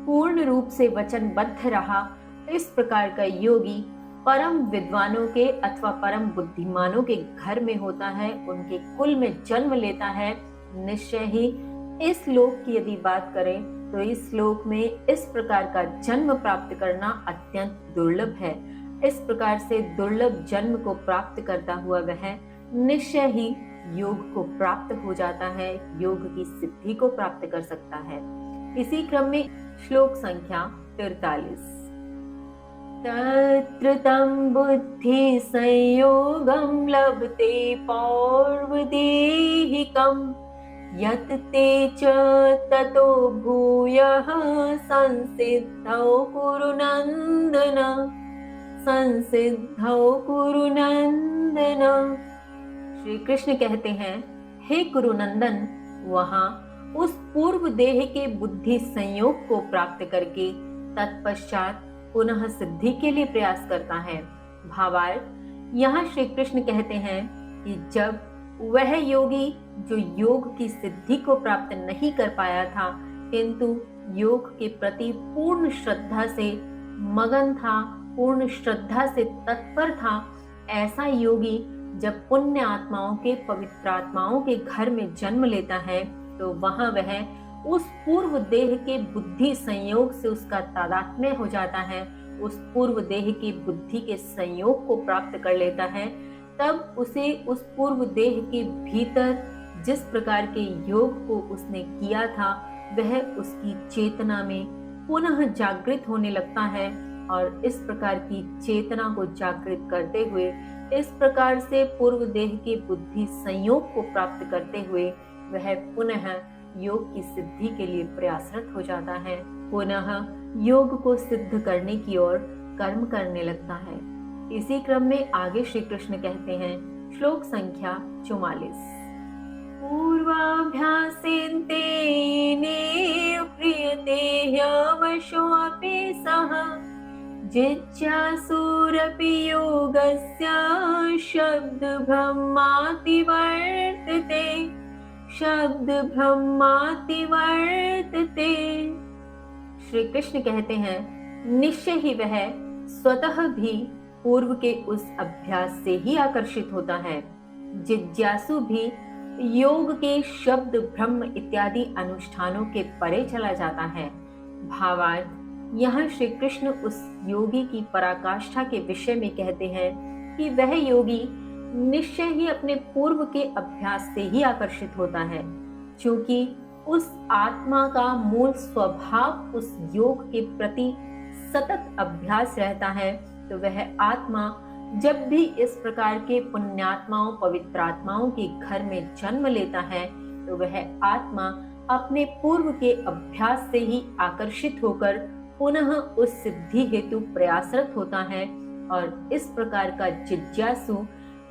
पूर्ण रूप से वचनबद्ध रहा, इस प्रकार का योगी परम विद्वानों के अथवा परम बुद्धिमानों के घर में होता है, उनके कुल में जन्म लेता है। निश्चय ही इस लोक की यदि बात करें तो इस लोक में इस प्रकार का जन्म प्राप्त करना अत्यंत दुर्लभ है। इस प्रकार से दुर्लभ जन्म को प्राप्त करता हुआ वह निश्चय ही योग को प्राप्त हो जाता है, योग की सिद्धि को प्राप्त कर सकता है। इसी क्रम में श्लोक संख्या 43, तत्र तं बुद्धि संयोगं लभते पौर्वदेहिकं यत् ते च ततो भूयः संसिद्धौ कुरु नन्दन। श्री कृष्ण कहते हैं, हे कुरुनंदन, वहां उस पूर्व देह के बुद्धि संयोग को प्राप्त करके तत्पश्चात पुनः सिद्धि के लिए प्रयास करता है। भावार्थ, यहाँ श्री कृष्ण कहते हैं कि जब वह योगी जो योग की सिद्धि को प्राप्त नहीं कर पाया था किंतु योग के प्रति पूर्ण श्रद्धा से मगन था, पूर्ण श्रद्धा से तत्पर था, ऐसा योगी जब पुण्य आत्माओं के पवित्र आत्माओं के घर में जन्म लेता है तो वहां वह उस पूर्व देह के बुद्धि संयोग से उसका तादात्म्य हो जाता है, उस पूर्व देह की बुद्धि के संयोग को प्राप्त कर लेता है। तब उसे उस पूर्व देह के भीतर जिस प्रकार के योग को उसने किया था वह उसकी चेतना में पुनः जागृत होने लगता है और इस प्रकार की चेतना को जागृत करते हुए, इस प्रकार से पूर्व देह के बुद्धि संयोग को प्राप्त करते हुए वह पुनः योग की सिद्धि के लिए प्रयासरत हो जाता है, पुनः योग को सिद्ध करने की ओर कर्म करने लगता है। इसी क्रम में आगे श्री कृष्ण कहते हैं, श्लोक संख्या 44, पूर्वाभ्यासेन तेनेव क्रियते ह्यवशोऽपि सः जिज्ञासुरपि योगस्य शब्द ब्रह्माति वर्तते। श्री कृष्ण कहते हैं, निश्चय ही वह स्वतः भी पूर्व के उस अभ्यास से ही आकर्षित होता है। जिज्ञासु भी योग के शब्द ब्रह्म इत्यादि अनुष्ठानों के परे चला जाता है। भावार्थ, यहाँ श्री कृष्ण उस योगी की पराकाष्ठा के विषय में कहते हैं कि वह योगी निश्चय ही अपने पूर्व के अभ्यास से ही आकर्षित होता है, क्योंकि उस आत्मा का मूल स्वभाव उस योग के प्रति सतत अभ्यास रहता है। तो वह आत्मा जब भी इस प्रकार के पुण्यात्माओं पवित्र आत्माओं के घर में जन्म लेता है तो वह आत्मा अपने पूर्व के अभ्यास से ही आकर्षित होकर पुनः उस सिद्धि हेतु प्रयासरत होता है और इस प्रकार का जिज्ञासु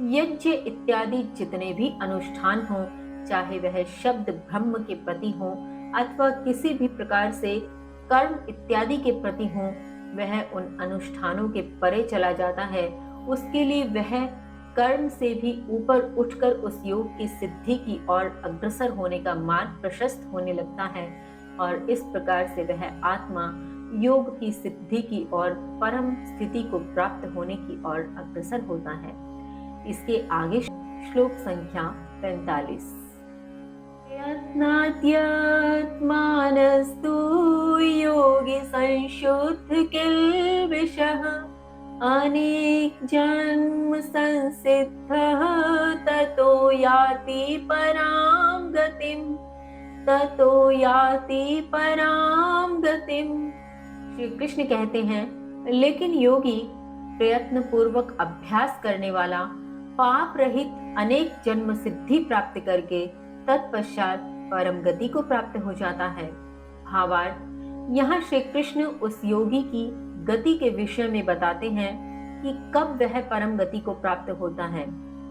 यज्ञ इत्यादि जितने भी अनुष्ठान हों, चाहे वह शब्द ब्रह्म के प्रति हो अथवा किसी भी प्रकार से कर्म इत्यादि के प्रति हो, वह उन अनुष्ठानों के परे चला जाता है। उसके लिए वह कर्म से भी ऊपर उठकर उस योग की सिद्धि की ओर अग्रसर होने का मार्ग प्रशस्त होने लगता है और इस प्रकार से वह आत्मा योग की सिद्धि की ओर परम स्थिति को प्राप्त होने की ओर अग्रसर होता है। इसके आगे श्लोक संख्या 45, यत्नात्यत्मानस्तु योगिनां संशुद्ध किल्बिषः अनेक जन्म संसिद्धः ततो याति परां गतिम। श्री कृष्ण कहते हैं, लेकिन योगी प्रयत्न पूर्वक अभ्यास करने वाला पाप रहित अनेक जन्म सिद्धि प्राप्त करके तत्पश्चात परम गति को प्राप्त हो जाता है। भावार्थ, यहाँ श्री कृष्ण उस योगी की गति के विषय में बताते हैं कि कब वह परम गति को प्राप्त होता है।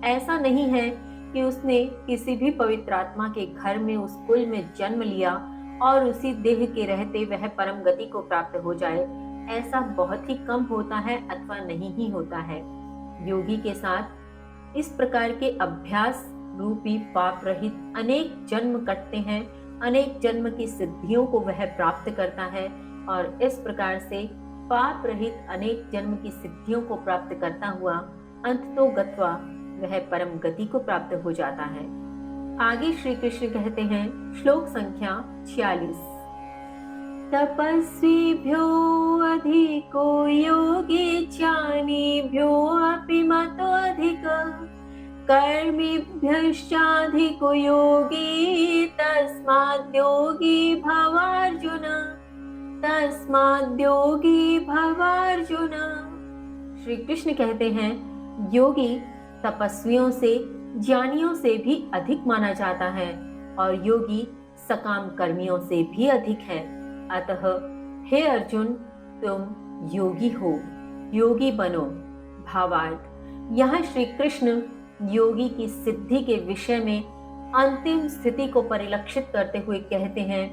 ऐसा नहीं है कि उसने किसी भी पवित्र आत्मा के घर में उस कुल में जन्म लिया और उसी देह के रहते वह परम गति को प्राप्त हो जाए। ऐसा बहुत ही कम होता है अथवा नहीं ही होता है। योगी के साथ इस प्रकार के अभ्यास रूपी पाप रहित अनेक जन्म कटते हैं, अनेक जन्म की सिद्धियों को वह प्राप्त करता है और इस प्रकार से पाप रहित अनेक जन्म की सिद्धियों को प्राप्त करता हुआ अंततो गत्वा वह परम गति को प्राप्त हो जाता है। आगे श्री कृष्ण कहते हैं, श्लोक संख्या 46, तपस्वीभ्यो अधिको योगी ज्ञानीभ्यो अपि मतो अधिकः कर्मिभ्यश्चाधिको योगी तस्माद्योगी भवार्जुन। श्री कृष्ण कहते हैं, योगी तपस्वियों से ज्ञानियों से भी अधिक माना जाता है और योगी सकाम कर्मियों से भी अधिक है। अतः हे अर्जुन, तुम योगी हो, योगी बनो। भावार्थ, यहाँ श्री कृष्ण योगी की सिद्धि के विषय में अंतिम स्थिति को परिलक्षित करते हुए कहते हैं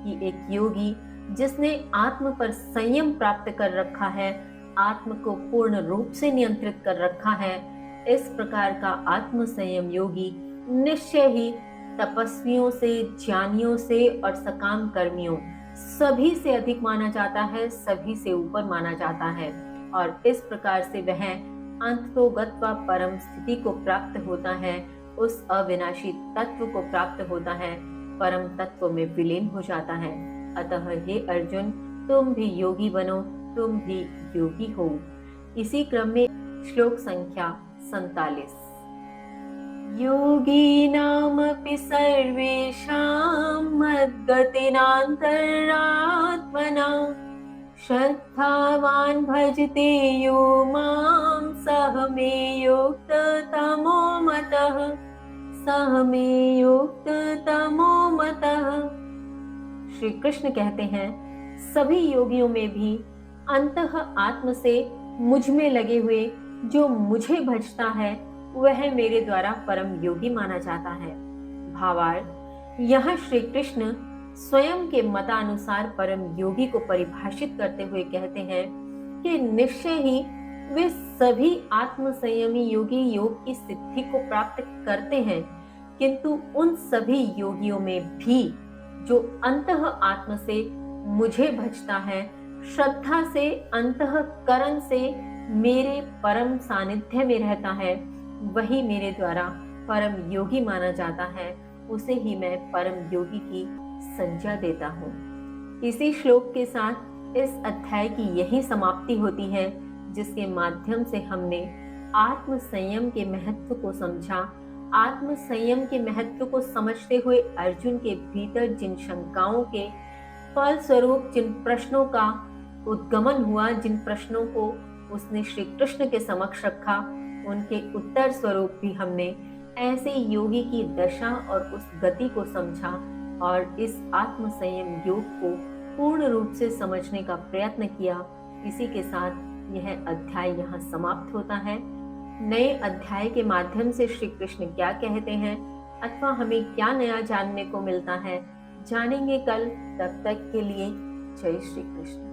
कि एक योगी जिसने आत्म पर संयम प्राप्त कर रखा है, आत्म को पूर्ण रूप से नियंत्रित कर रखा है, इस प्रकार का आत्म संयम योगी निश्चय ही तपस्वियों से, ज्ञानियों से और सकाम कर्मियों सभी से अधिक माना जाता है, सभी से ऊपर माना जाता है और इस प्रकार से वह अंततो गत्वा परम स्थिति को प्राप्त होता है, उस अविनाशी तत्व को प्राप्त होता है, परम तत्व में विलीन हो जाता है। अतः हे अर्जुन, तुम भी योगी बनो, तुम भी योगी हो। इसी क्रम में श्लोक संख्या 47, योगीनामपि सर्वेषां मद्गतिनान्तरात्मना श्रद्धावान् भजते यो मां सह मे युक्ततमो मतः। श्री कृष्ण कहते हैं, सभी योगियों में भी अंतः आत्म से मुझ में लगे हुए जो मुझे भजता है वह मेरे द्वारा परम योगी माना जाता है। भावार्थ, यहाँ श्री कृष्ण स्वयं के मतानुसार परम योगी को परिभाषित करते हुए कहते हैं कि निश्चय ही वे सभी आत्म संयमी योगी योग की सिद्धि को प्राप्त करते हैं, किंतु उन सभी योगियों में भी जो अंतः आत्म से मुझे भजता है, श्रद्धा से अंतःकरण से मेरे परम सानिध्य में रहता है, वही मेरे द्वारा परम योगी माना जाता है, उसे ही मैं परम योगी की संज्ञा देता हूँ। इसी श्लोक के साथ इस अध्याय की यही समाप्ति होती है, जिसके माध्यम से हमने आत्म संयम के महत्व को समझा। आत्म संयम के महत्व को समझते हुए अर्जुन के भीतर जिन शंकाओं के फलस्वरूप जिन प्रश्नों का उद्गमन हुआ, जिन प्रश्नों को उसने श्री कृष्ण के समक्ष रखा, उनके उत्तर स्वरूप भी हमने ऐसे योगी की दशा और उस गति को समझा और इस आत्म संयम योग को पूर्ण रूप से समझने का प्रयत्न किया। इसी के साथ यह अध्याय यहाँ समाप्त होता है। नए अध्याय के माध्यम से श्री कृष्ण क्या कहते हैं अथवा हमें क्या नया जानने को मिलता है, जानेंगे कल। तब तक के लिए जय श्री कृष्ण।